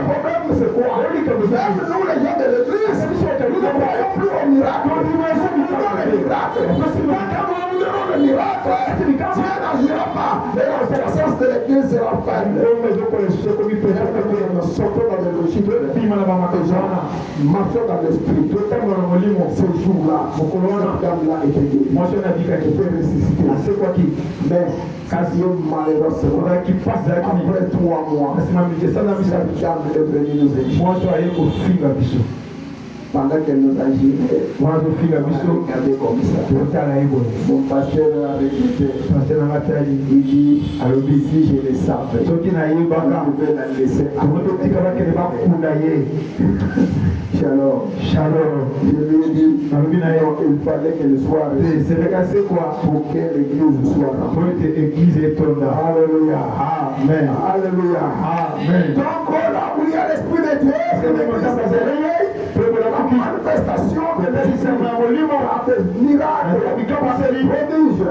problème, c'est quoi? Même nous, les gens de l'église, nous ne croyons plus au miracle. Nous voulons le miracle. Quand nous donnons le miracle, Dieu n'agira pas. La puissance de l'église sera faite. Nous sortons dans le logique. Marchons dans l'esprit. Ce jour-là, cette dame-là était guérie. Elle était ressuscitée. Mais Dieu malheureusement, après 3 mois, cette dame est venue nous aider. Pendant qu'elle nous a géré, on a regardé comme ça. Mon pasteur a regretté. Il dit, si je le savais, je pouvais la laisser Shalom. Je lui ai dit, il fallait qu'elle soit restée pour que l'église soit remplie. Alléluia. Amen. Alléluia. Amen. Donc là où il y a l'esprit de Dieu, c'est l'église s'est réveillée. La manifestation de l'esprit, miracle, prodige,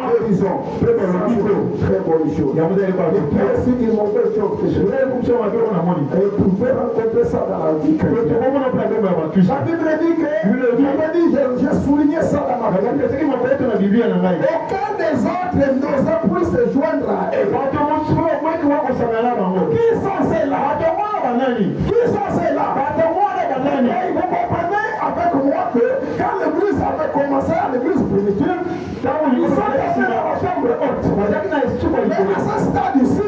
guérison, très bonne chose. Si une mauvaise chose que je voulais, et vous pouvez rencontrer ça dans la vie chrétienne. La Bible dit que, j'ai souligné ça dans ma vie. Aucun des autres n'osa plus se joindre à eux. Qui sont ceux-là? Qui sont ceux-là? Vous comprenez avec moi que quand l'église avait commencé à l'église primitive, ils sont passés dans la chambre haute. Mais à ce stade ici,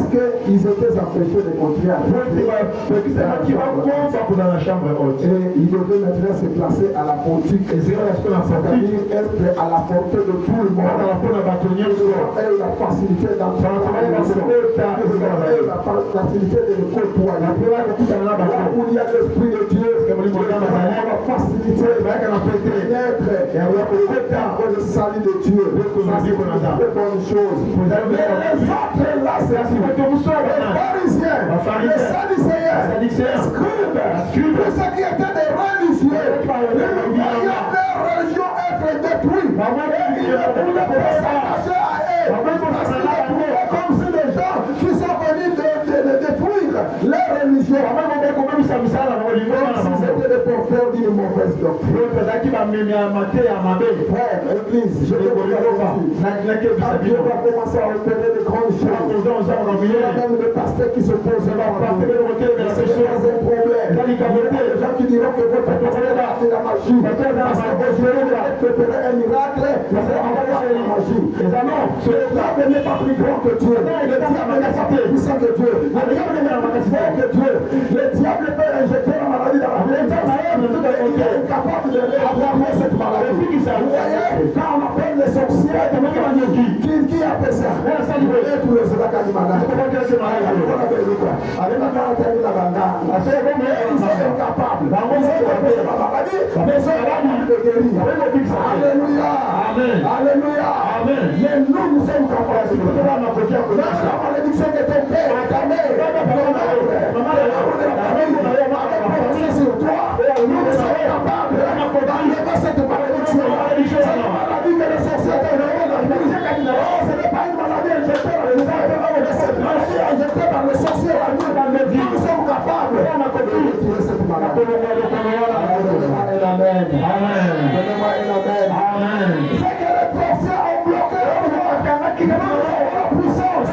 parce qu'ils étaient empêchés de continuer à rentrer. Et ils devaient maintenant se placer à la portique, c'est-à-dire être à la portée de tout le monde. Et la facilité d'entrer dans la maison. Et la facilité de le côtoyer. Là où il y a l'Esprit de Dieu, la facilité d'être le salut de Dieu. Ça, c'est une bonne chose. Les autres là, c'est les pharisiens, les sadducéens, les scribes, tous ceux qui étaient des religieux. Ils voyaient leur religion être détruite. Et ils ne pouvaient pas s'attacher à eux. Parce qu'ils trouvaient comme si les gens qui sont venus de détruire leur religion, s'ils étaient des porteurs d'une mauvaise doctrine. Frère, l'église, je vais vous dire, Dieu va commencer à opérer de grandes choses. Il y a même des pasteurs qui se posent là. C'est un problème. Il y a des gens qui diront que votre pasteur a fait la magie. Parce qu'aujourd'hui, il va opérer un miracle. Vous allez avoir la magie. Le diable n'est pas plus grand que Dieu. Le diable n'est pas plus puissant que Dieu. Le diable n'est pas plus fort que Dieu. Le diable peut injecter la maladie dans la vie. Il est incapable de réavoir cette maladie. Vous voyez, quand on appelle les sorciers, qui a fait ça? Tous les malades. Alléluia. Alléluia. Mais nous sommes capables. La malédiction de ton père est amère. Sur toi, nous sommes capables d'enlever cette malédiction. C'est la maladie que les sorciers te ce n'est pas une maladie injectée par les sorciers. Cette maladie injectée par les sorciers. Nous sommes capables de retirer cette maladie. Donnez-moi un amen. Donnez-moi un amen. C'est que les sorciers ont bloqué la puissance.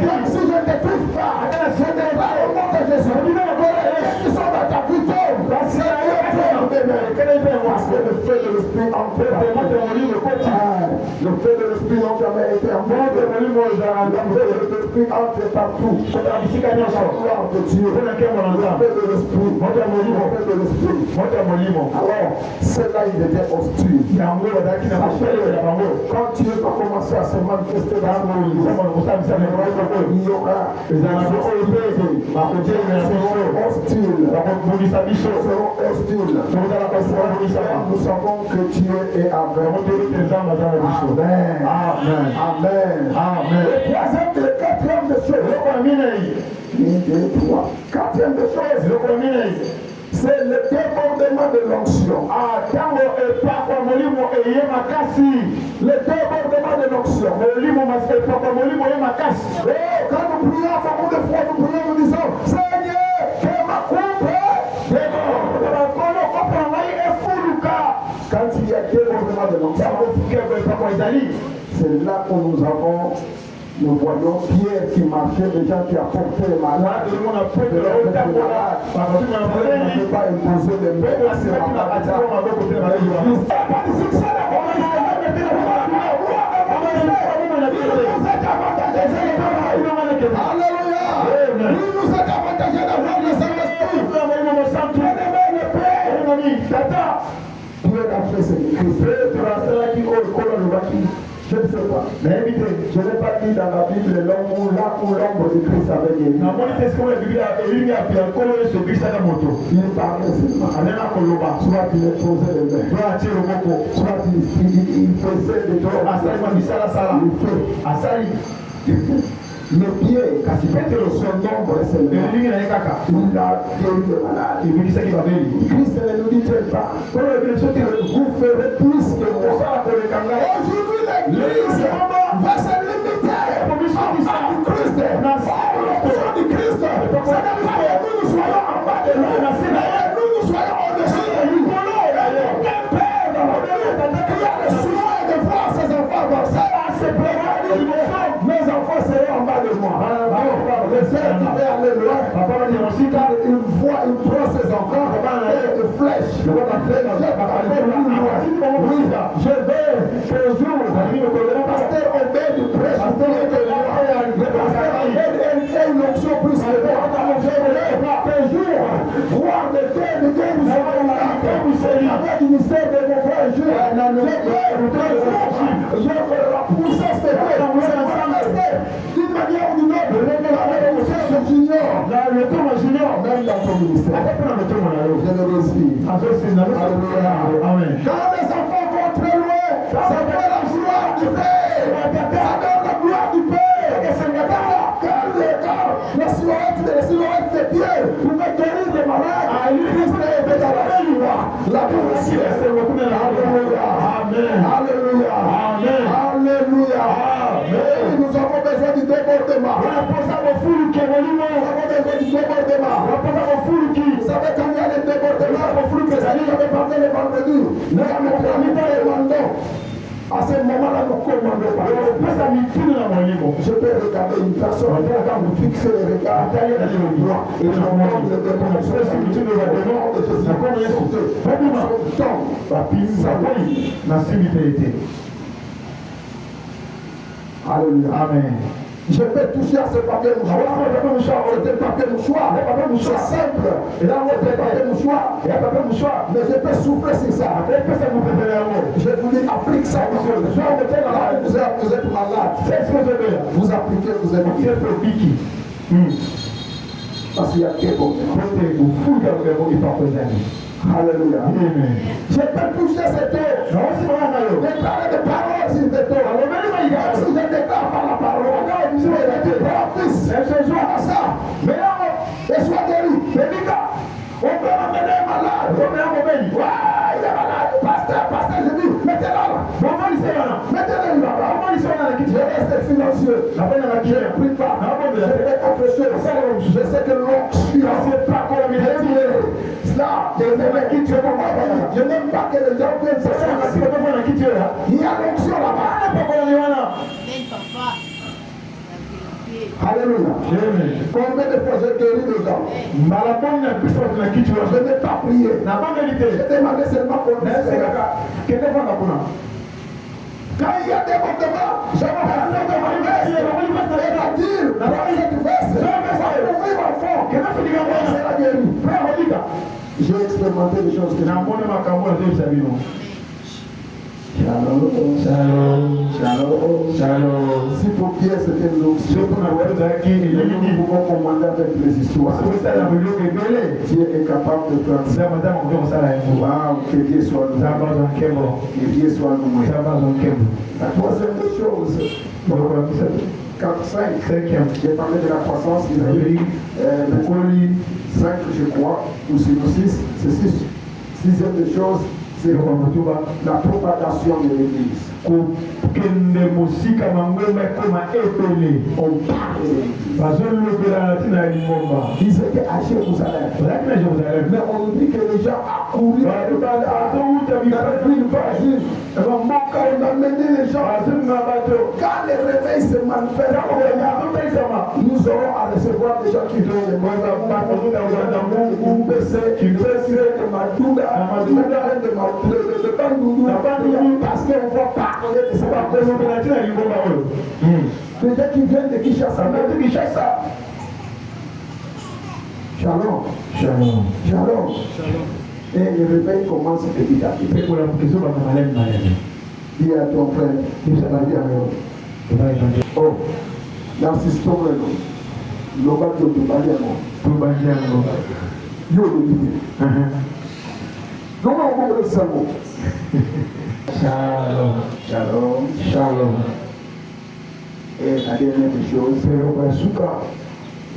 Même si je ne te touche pas, je n'ai pas le nom de Jésus. Ils sont dans ta putain. Parce que le feu de l'esprit entre le feu de l'esprit n'a jamais été en mode. Le feu de l'esprit entre partout. Le feu de Dieu. Le feu de l'esprit. Alors, ceux-là, ils étaient hostiles. Quand Dieu va commencer à se manifester dans le monde, il y aura des seront hostiles. Nous savons que Dieu est avec nous. Amen. Le troisième et le quatrième des choses. Quatrième des choses. C'est le débordement de l'onction. Le débordement de l'onction. Quand nous prions, beaucoup de fois, nous prions, nous disons, Seigneur, que ma coupe déborde. Quand il y a débordement de l'onction, c'est là où nous voyons Pierre qui marchait, des gens qui apportaient les malades. Il ne peut pas imposer les mains à ces malades. Alléluia. Nous nous êtes avantagés d'avoir le Saint-Esprit. Dieu a fait ce je ne sais pas. Mais évitez, je n'ai pas dit dans la Bible l'homme là où l'ombre de Christ avait guéri. Il parlait seulement. Soit il posait les mains. Soit il faisait des choses. Le pied, son nombre est seulement. Il a guéri le malade. Christ ne nous dit pas. Vous ferez plus que moi. Aujourd'hui, l'Église va se limiter à Christ. Du Christ. C'est-à-dire que nous soyons en bas de lui. Nous soyons au-dessus de lui. Aucun père qui a le soin de voir ses enfants avancer. Mes enfants seront en bas de moi. Le Seigneur qui veut aller loin, il voit, il prend ses enfants et de flèches. Je vais toujours, le pasteur obéit du prêche. Le pasteur obéit voir les terres de Dieu vous avec le ministère de mon frère Jules. Je veux la puissance de Dieu. D'une manière ou d'une autre, le junior, le tour junior, même dans ton ministère. Je le respire. Amen. Quand les enfants vont très loin, ça fait la gloire du Père. Ça donne la gloire du Père. La silhouette des pieds pouvait guérir des malades. La puissance. Alléluia. Amen. Alléluia. Amen. Alléluia. Amen. Nous avons besoin du débordement. Nous avons besoin du débordement. Vous savez quand il y a le débordement, c'est ça que j'avais parlé le vendredi. Nous avons demandé. À ce moment-là, nous commandons pas. Je peux regarder une personne, vous fixez le regard et je demande le démon. Alléluia. Amen. Je peux toucher à ce papier mouchoir. C'est un papier mouchoir. C'est simple. Et là, c'est un papier mouchoir. Mais je peux souffler sur ça. Je vous dis, applique ça. Vous êtes malade. Vous appliquez, vous êtes piqué. Parce qu'il y a quelque chose. Alléluia. Je peux toucher cette eau. Déclarer des paroles sur cette eau. Si je déclare par la parole, je vais dire, fils, et ce jour à ça, mais et sois guéri. On peut emmener un malade. Ouais, il est malade. Pasteur, je dis, mettez-le là. Mettez-le là. Je reste silencieux. Je ne prie pas. Je fais autre chose. Je sais que l'onction, c'est pas comme il est. Là, je n'aime pas que les gens viennent se faire. Il y a l'onction là-bas. Alléluia. Combien de fois j'ai guéri les gens? Je n'ai pas prié. J'ai demandé seulement pour le quand il y a des moments, je vais faire de ma messe et la dire, dans cette veste, je vais ouvrir mon fond, c'est la guérie. J'ai expérimenté des choses que j'ai. Shalom. Si pour Pierre c'était une option, nous pouvons commander avec les histoires. Dieu est capable de faire ça. Que Dieu soit nous. Que Dieu soit nous. La troisième des choses, 4, 5, j'ai parlé de la croissance, il a dit, le colis 5 je crois, ou sinon 6, c'est 6. Sixième des choses, c'est la propagation de l'église. On parle de l'église. Ils étaient à Jérusalem. Mais on dit que les gens accourus dans la ville voisine. On a mené les gens. Quand les réveils se manifestent, nous aurons à recevoir des gens qui viennent de parce qu'on va parler de ça. Les gens qui viennent de Kinshasa, même de Kinshasa. Shalom. Et le réveil commence petit à petit. Dis à ton frère, oh, dans ce système-là, l'oba de Tubaliano. Yo, le livre. Non, on va le savoir. Shalom. Et la dernière chose,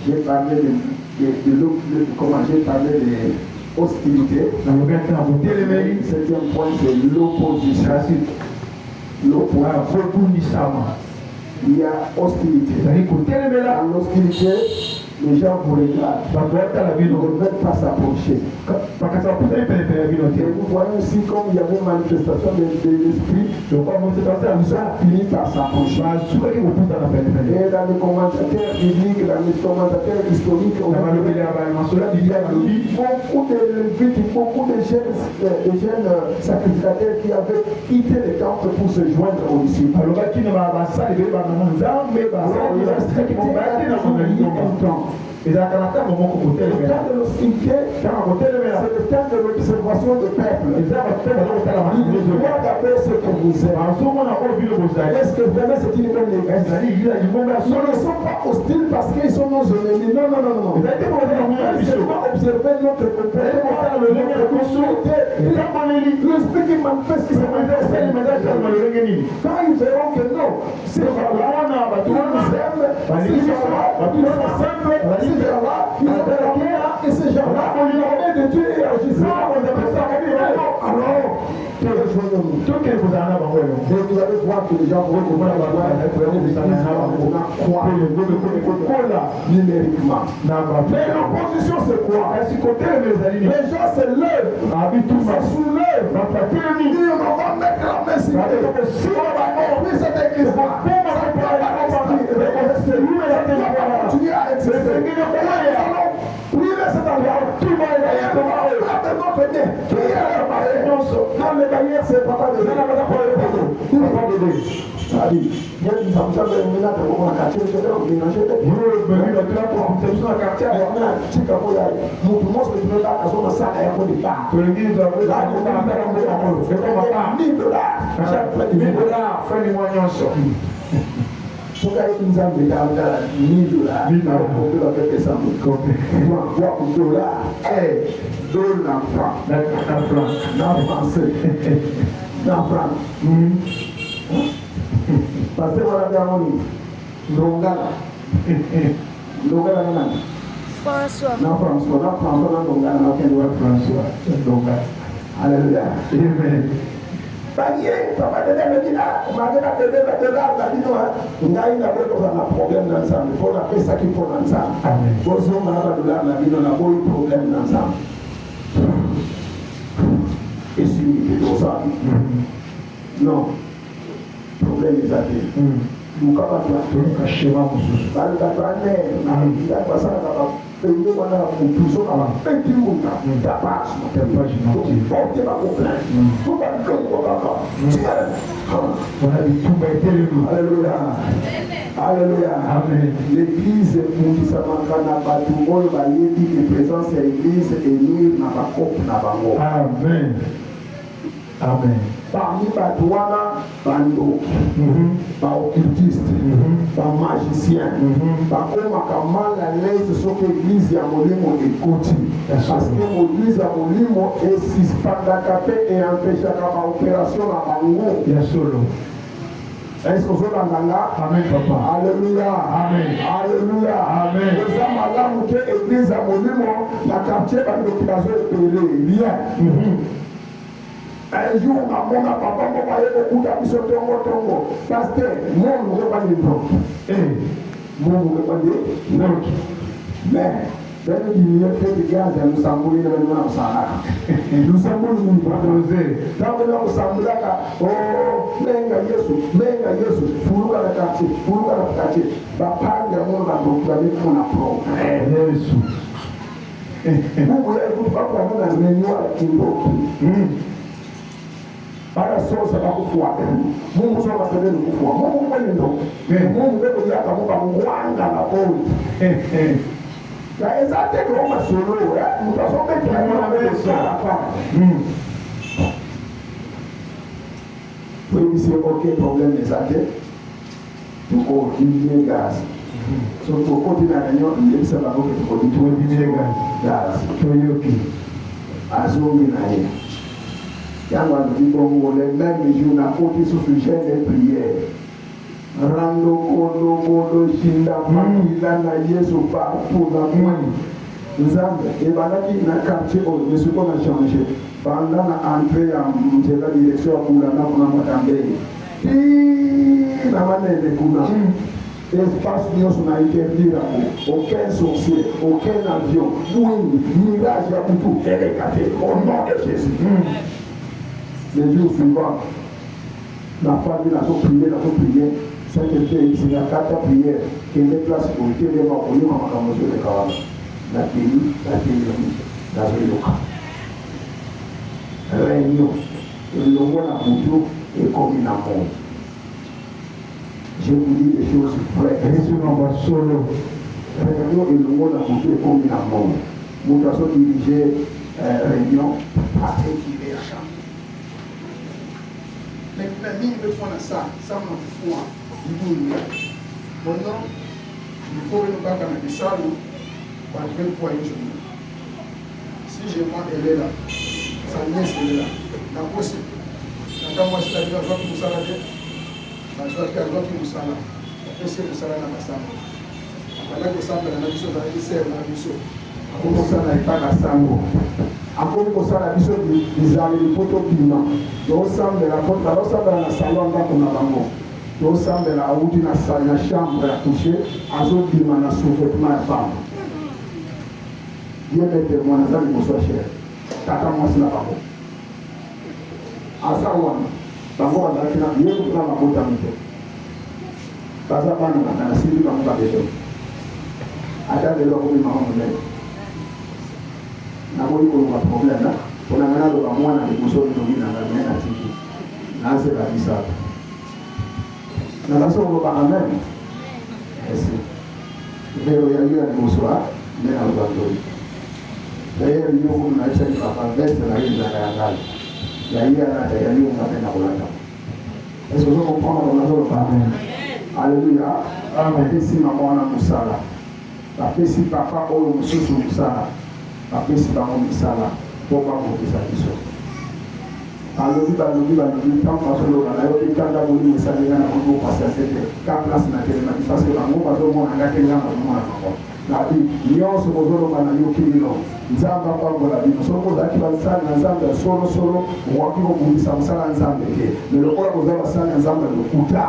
j'ai parlé de comment j'ai parlé de hostilité. Le septième point, c'est l'opposition. Il y a hostilité. Dans l'hostilité, les gens vous regardent. Ils ne veulent pas s'approcher. Et vous voyez aussi comme il y avait une manifestation de l'esprit, ils ont fini par s'approcher. Et dans les commentateurs bibliques, dans les commentateurs historiques, on a beaucoup de jeunes sacrificateurs qui avaient quitté le temple pour se joindre aux disciples. Le temps de l'hostilité, c'est le temps de l'observation du peuple. Il doit d'abord ce que vous êtes. Est-ce que vraiment c'est une bonne église? Nous ne sommes pas hostiles parce qu'ils sont nos ennemis. Non. Ils doivent observer notre comportement, notre conscience. L'esprit qui manifeste qui s'est manifesté. Quand ils verront que non, c'est là, et ces gens-là, on lui a de Dieu et agissant, on appelle ça alors, tout que vous en avez, et vous allez voir que les gens vont commencer à croire numériquement. Mais l'opposition, c'est quoi? Les gens se lèvent, se soulèvent, on va mettre la main sur eux. Si on va ouvrir cette église, on va continuer à exister. Oui, mais c'est dans tout va être de notre côté. Qui est la barrière? Dans les barrières, c'est pas de ça. Il n'a pas d'aider. C'est-à-dire, il y a des femmes qui ont un quartier, qui ont ménagé. Nous, on a un quartier, on a un petit capot là. Nous, tout le monde se met là, à son sac à un peu de part. Là, on a $1 000. Chaque fois, $1 000. Fin du moyen, on sort. Pourquoi il nous a mis $1 000 $1 000 pour que la paix s'en mette. $1 et $1 franc. Parce que voilà, bien, on dit, Longala, François. Alléluia. Amen. Papa de Medina, on a un problème ensemble. Il faut appeler ça qu'il faut ensemble. On a problème ensemble. Et si nous ça, non, problème est à dire. Nous sommes chez moi, Alléluia. Amen. L'église présence de l'église et nous Amen. Amen. Parmi Batouana, Bando, occultiste, magicien, par contre, la l'aise sur l'église à Molimo et Koti. Parce que l'église à Molimo est suspendacapé et empêché à l'opération à Bango. Bien sûr. Est-ce que vous avez Amen, papa. Alléluia. Amen. Alléluia. Amen. Les hommes à l'âme que l'église à Molimo, la quartier par l'opération opérée. Rien. Un jour, mon papa m'a parlé beaucoup d'ambition tongo. Parce que moi, je ne veux pas dire non. Moi, je ne veux pas dire non. Mais, dès que il y a fait des gaz, nous sommes moulés dans le Sahara. Nous sommes moulés dans le Sahara. Dans le Sahara, oh, Menga Yesu, Foulouka le quartier. Papa, il y a mon proclamé qu'on a pro. Yesu. Vous voulez vous pas prendre la mémoire qui est para sosa ba kufua Mungu sio mapendeno kufua Mungu kweli ndo Mungu bado yaka Mungu ngwanga na boli ya ezate ko masolo mutasombe kwa mbele sana fa oui c'est aucun problème ezate tuko diminuer gaz so to continue na nyo ndisa ba ko tuko diminuer gaz to yoki azongi na yeye Yango Dibongo, les mêmes jours, n'a pas été sous sujet des prières. Rando, Kodo, Bodo, Shinda, Makila, na Yesu, partout dans le monde. Nzambe, et voilà qui n'a quartier, mais ce qu'on a changé. Pendant l'entrée en la direction à Koulana, pour la Matambe. Puis, la manière de Koulana. Espace Dios n'a interdit aucun sorcier, aucun avion, mirage à tout, elle est cassée au nom de Jésus. Les jours suivants, la famille n'a pas prié, Saint-Esprit, il y a 4 prières, qui est place pour le téléphone, pour nous, à mesure de Kawana. La télé, la Zéloka. Réunion, et le mot la photo est comme une amour. Je vous dis des choses vraies. Et sur un solo. réunion et le monde a monté comme il a mort. Mon garçon dirigeait réunion à équiper la chambre. Mais il me faut ça m'a fait il dit maintenant, il faut que nous parlions de ça, pour une fois une journée. Si je vois elle est là, sa nièce elle est là, la possible. Quand moi je suis là, je vois que nous sommes là, je vois que nous sommes là. Après, c'est nous sommes là dans la salle. Après, nous sommes là, nous sommes là, nous sommes là, nous sommes là. Après, nous sommes là, nous sommes là, nous sommes là. Après, nous sommes là, nous sommes là, nous sommes là, nous sommes là, nous sommes là, salon là, nous sommes là. Nous sommes là, où la chambre à coucher, à zone qui m'a sous-vêtement à femme. Dieu est témoin, ça me soit cher. Tata moi c'est la parole. À ça one, d'abord dans la vie, nous avons la botamité. Pas à pas dans la cité comme ça déjà. Attends de l'eau comme maman me dit. N'a pas eu de problème là. On a maintenant le mois dans les mousseaux de nous dans la main à Tiki. Là c'est la vie ça. Dans la façon dont on va même. Merci. Mais il y a eu un mousseau là, mais on va donner. D'ailleurs, il y a un achat qui va faire veste dans la ville de la Gangale. Il y a eu un achat qui va faire la Rolanda. Est-ce que vous comprenez le Amen. Alléluia. Amen. Si maman a Moussala. Après, si papa a un Moussou Moussala. Après, si maman a Moussala. Pourquoi vous dites ça? Alléluia, tant que vous avez quand vous avez salé dans le monde, parce que c'est qu'à place naturelle, parce que l'amour va devoir en gâter là, la vie, il y a ce besoin de Yokino, Zamba Pambola, nous sommes qui va s'en ensemble, solo, ou à qui vous dites ça, ensemble, mais le corps vous avez s'en ensemble, le Kouta.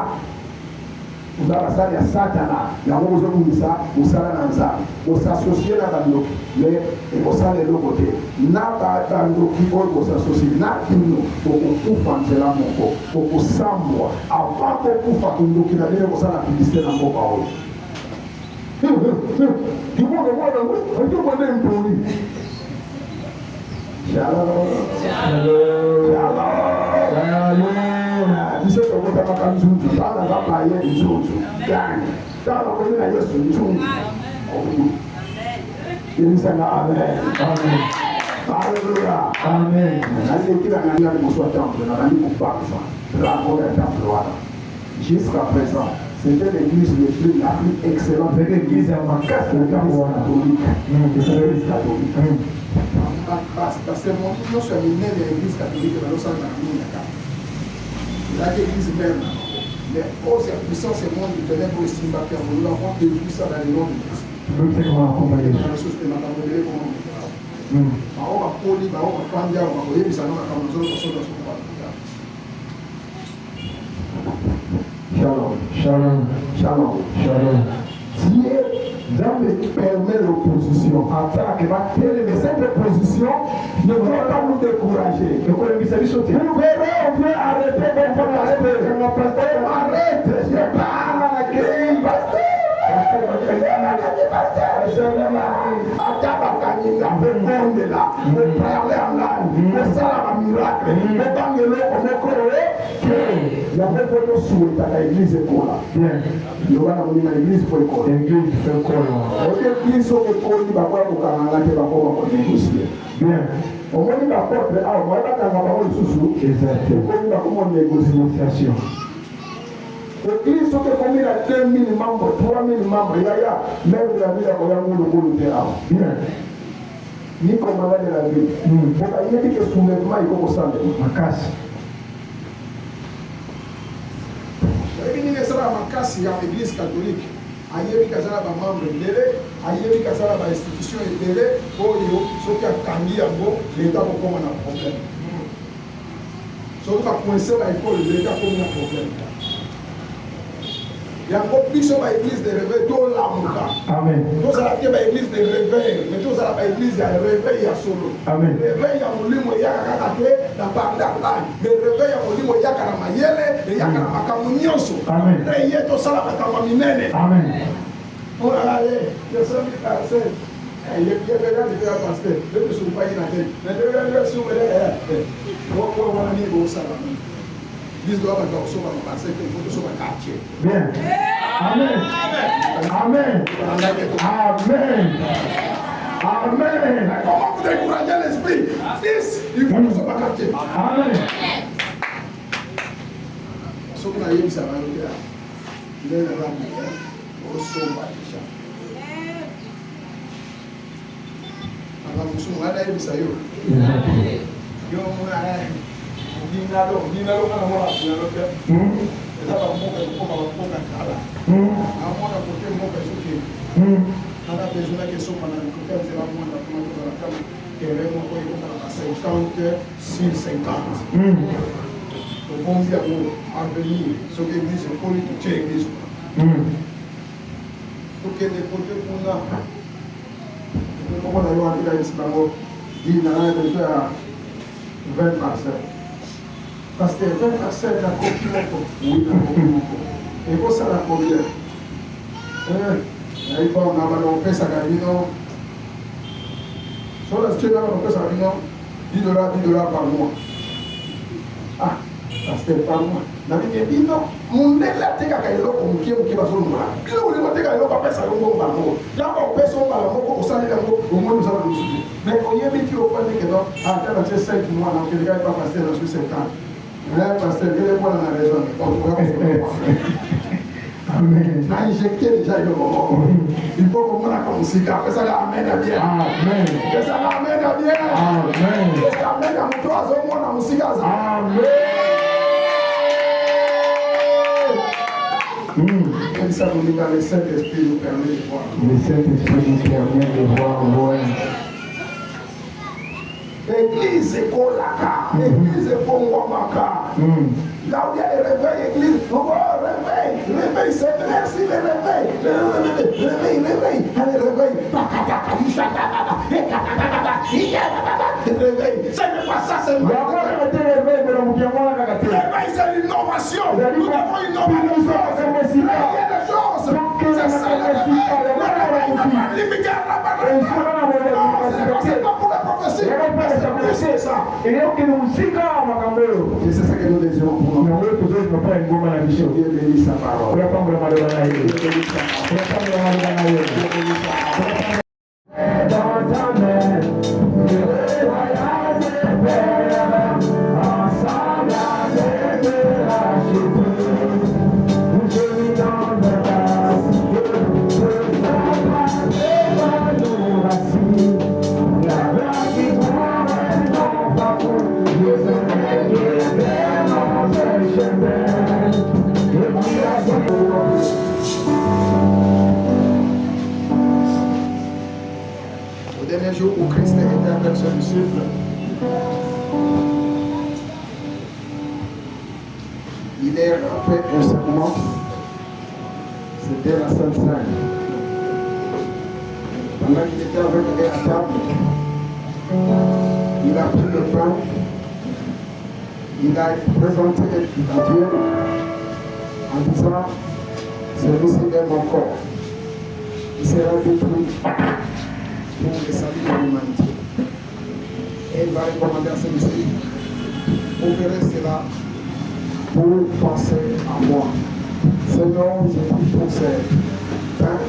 Vous avez ça, il y a Satana, il y a un besoin de ça, vous savez ensemble, vous s'associez là dans le mais vous savez de l'autre côté. N'a pas dans le qui vous s'associez, n'a pas pour vous faire la monko, pour vous s'ambour, avant que vous fassiez une documentation, vous savez la publicité dans vos paroles. Tu vois le mot de vous, on peut donner un peu. Shalom. Tu sais que vous avez pas de jour, tu as pas payer du jour, gagne. Tu as pas connu la yesu du jour. Il dit ça amen. Amen. Alléluia. Amen. Allez qui la gagne le soit temple, la gagne pour pas ça. La bonne temple voilà. Jusqu'à présent, c'était l'église la plus excellente. C'était l'église à Macasse, le catholique. L'église catholique. Parce que mon nom sur l'église catholique, mais nous sommes dans la l'église même. Mais aux puissances et monde du ténèbre ici, nous avons déduit ça dans les noms de Christ. Nous avons fait la chose que nous avons fait comme nous. On va poli, on va prendre, on va voyer, ça nous a comme nous autres. Shalom. Shalom. Shalom. Shalom. Dieu permet l'opposition. Attaque, mais cette opposition ne doit pas nous décourager. Vous verrez, on vient arrêter on arrête, je parle à la grille, pasteur. L'église qui combien de 2000 membres, 3000 membres, il y a même la ville à Koyamou, bien. Ni comme de la ville. Pour qu'il y ait des soulèvements, il faut que ça me casse. Il y a une église catholique. Ayebi kazala ba membre délai, ayebi kazala ba institution délai, oyo soki akangi yango l'état ko koma na problème. Soki ka coincer ba école l'état ko na problème. Yango biso ba église de réveil to lamuka. Amen. To sala ke ba église de réveil, mais to sala ba église ya réveil ya solo. Amen. Réveil ya molimo ya kaka te na banda la. Mais réveil ya molimo ya kana mayele, ya kana makamu nyonso. Amen. Réveil to sala ba kama minene. Amen. Oh là là, je sais que c'est il y a des gens qui viennent passer, ne sont pas inattentifs. Mais de la version on va ni au salon. l'église doit avoir son parce qu'il faut que ce soit quartier. Bien. Amen. Amen. Amen. Amen. Comment vous découragez l'esprit? Fils, il faut que ce soit quartier. Amen. Ce qu'on a eu, ça va nous dire. Il est là, au sommet. Alors, nous sommes là, il s'est eu. Parce que 20 parcelles n'a pas oui, et pour ça, la combien? Il faut on fait ça, sur la situation, on fait ça, $10 par mois. Ah, parce que par mois. N'a pas dit non, mon nez la tête à Kailo, on qui va sur le mal. Il faut le monter à Kailo, après ça, on va mort. Là, on fait son mal, on s'en est au moins nous allons nous suivre. Mais on y est mis au point que non, à 5 mois, donc le gars n'est pas passé dans ce 5 ans. Parce que Dieu est bon dans la raison. Amen. A injecté déjà le moment. Il faut qu'on mette comme si après ça l'amène à bien. Amen. Que ça l'amène à bien. Amen. Que ça l'amène à mon troisième mois dans mon cigare. Amen. Comme ça, nous dans le Saint-Esprit nous permet de voir. Le Saint-Esprit nous permet de voir loin. L'église est pour la carte, l'église est pour Wamaka. Là où il y a le réveil, l'église, on voit le réveil, c'est merci le réveil, allez réveil, réveil, c'est même pas ça, c'est réveil, c'est l'innovation, nous avons une innovation, il y a des choses, c'est ça le réveil, limité à la parole, c'est pas pour la prophétie. C'est ça. Et c'est ça que nous désirons pour nous. Dieu bénisse sa parole. Au dernier jour où Christ était avec ses disciples, il a fait un serment. C'était la Sainte Seine. Pendant qu'il était avec eux à table, il a pris le pain, il a présenté à Dieu en disant, celui-ci est mon corps. Il sera détruit pour le salut de l'humanité. Et il va recommander à celui-ci, vous ferez cela pour penser à moi. Seigneur, je prie pour ces pains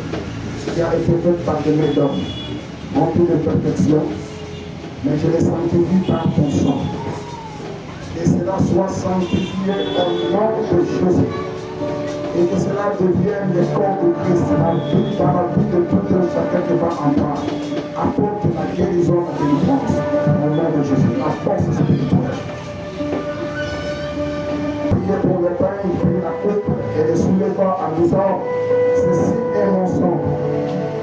qui a été fait par de mes hommes, remplis de perfection, mais je les sanctifie par ton sang. Et cela soit sanctifié au nom de Jésus. Et que cela devienne le corps de Christ, dans la vie de tout chacun qui va en prendre. Apporte la guérison, la délivrance, au nom de Jésus, la force spirituelle. Priez pour le pain, priez la coupe et les soulevant en disant, ceci est mon sang,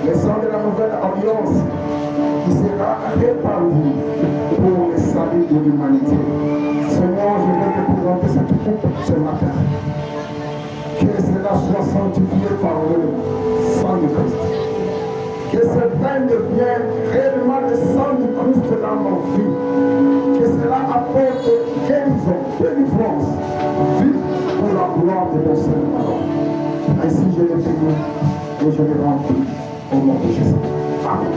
le sang de la nouvelle alliance qui sera répandu pour le salut de l'humanité. Seigneur, je vais te présenter cette coupe ce matin. Que cela soit sanctifié par le sang de Christ. Que ce pain devienne réellement le sang de Christ dans nos vies. Que cela apporte guérison, délivrance, vie pour la gloire de ton Seigneur. Ainsi je l'ai béni et je l'ai rempli au nom de Jésus. Amen.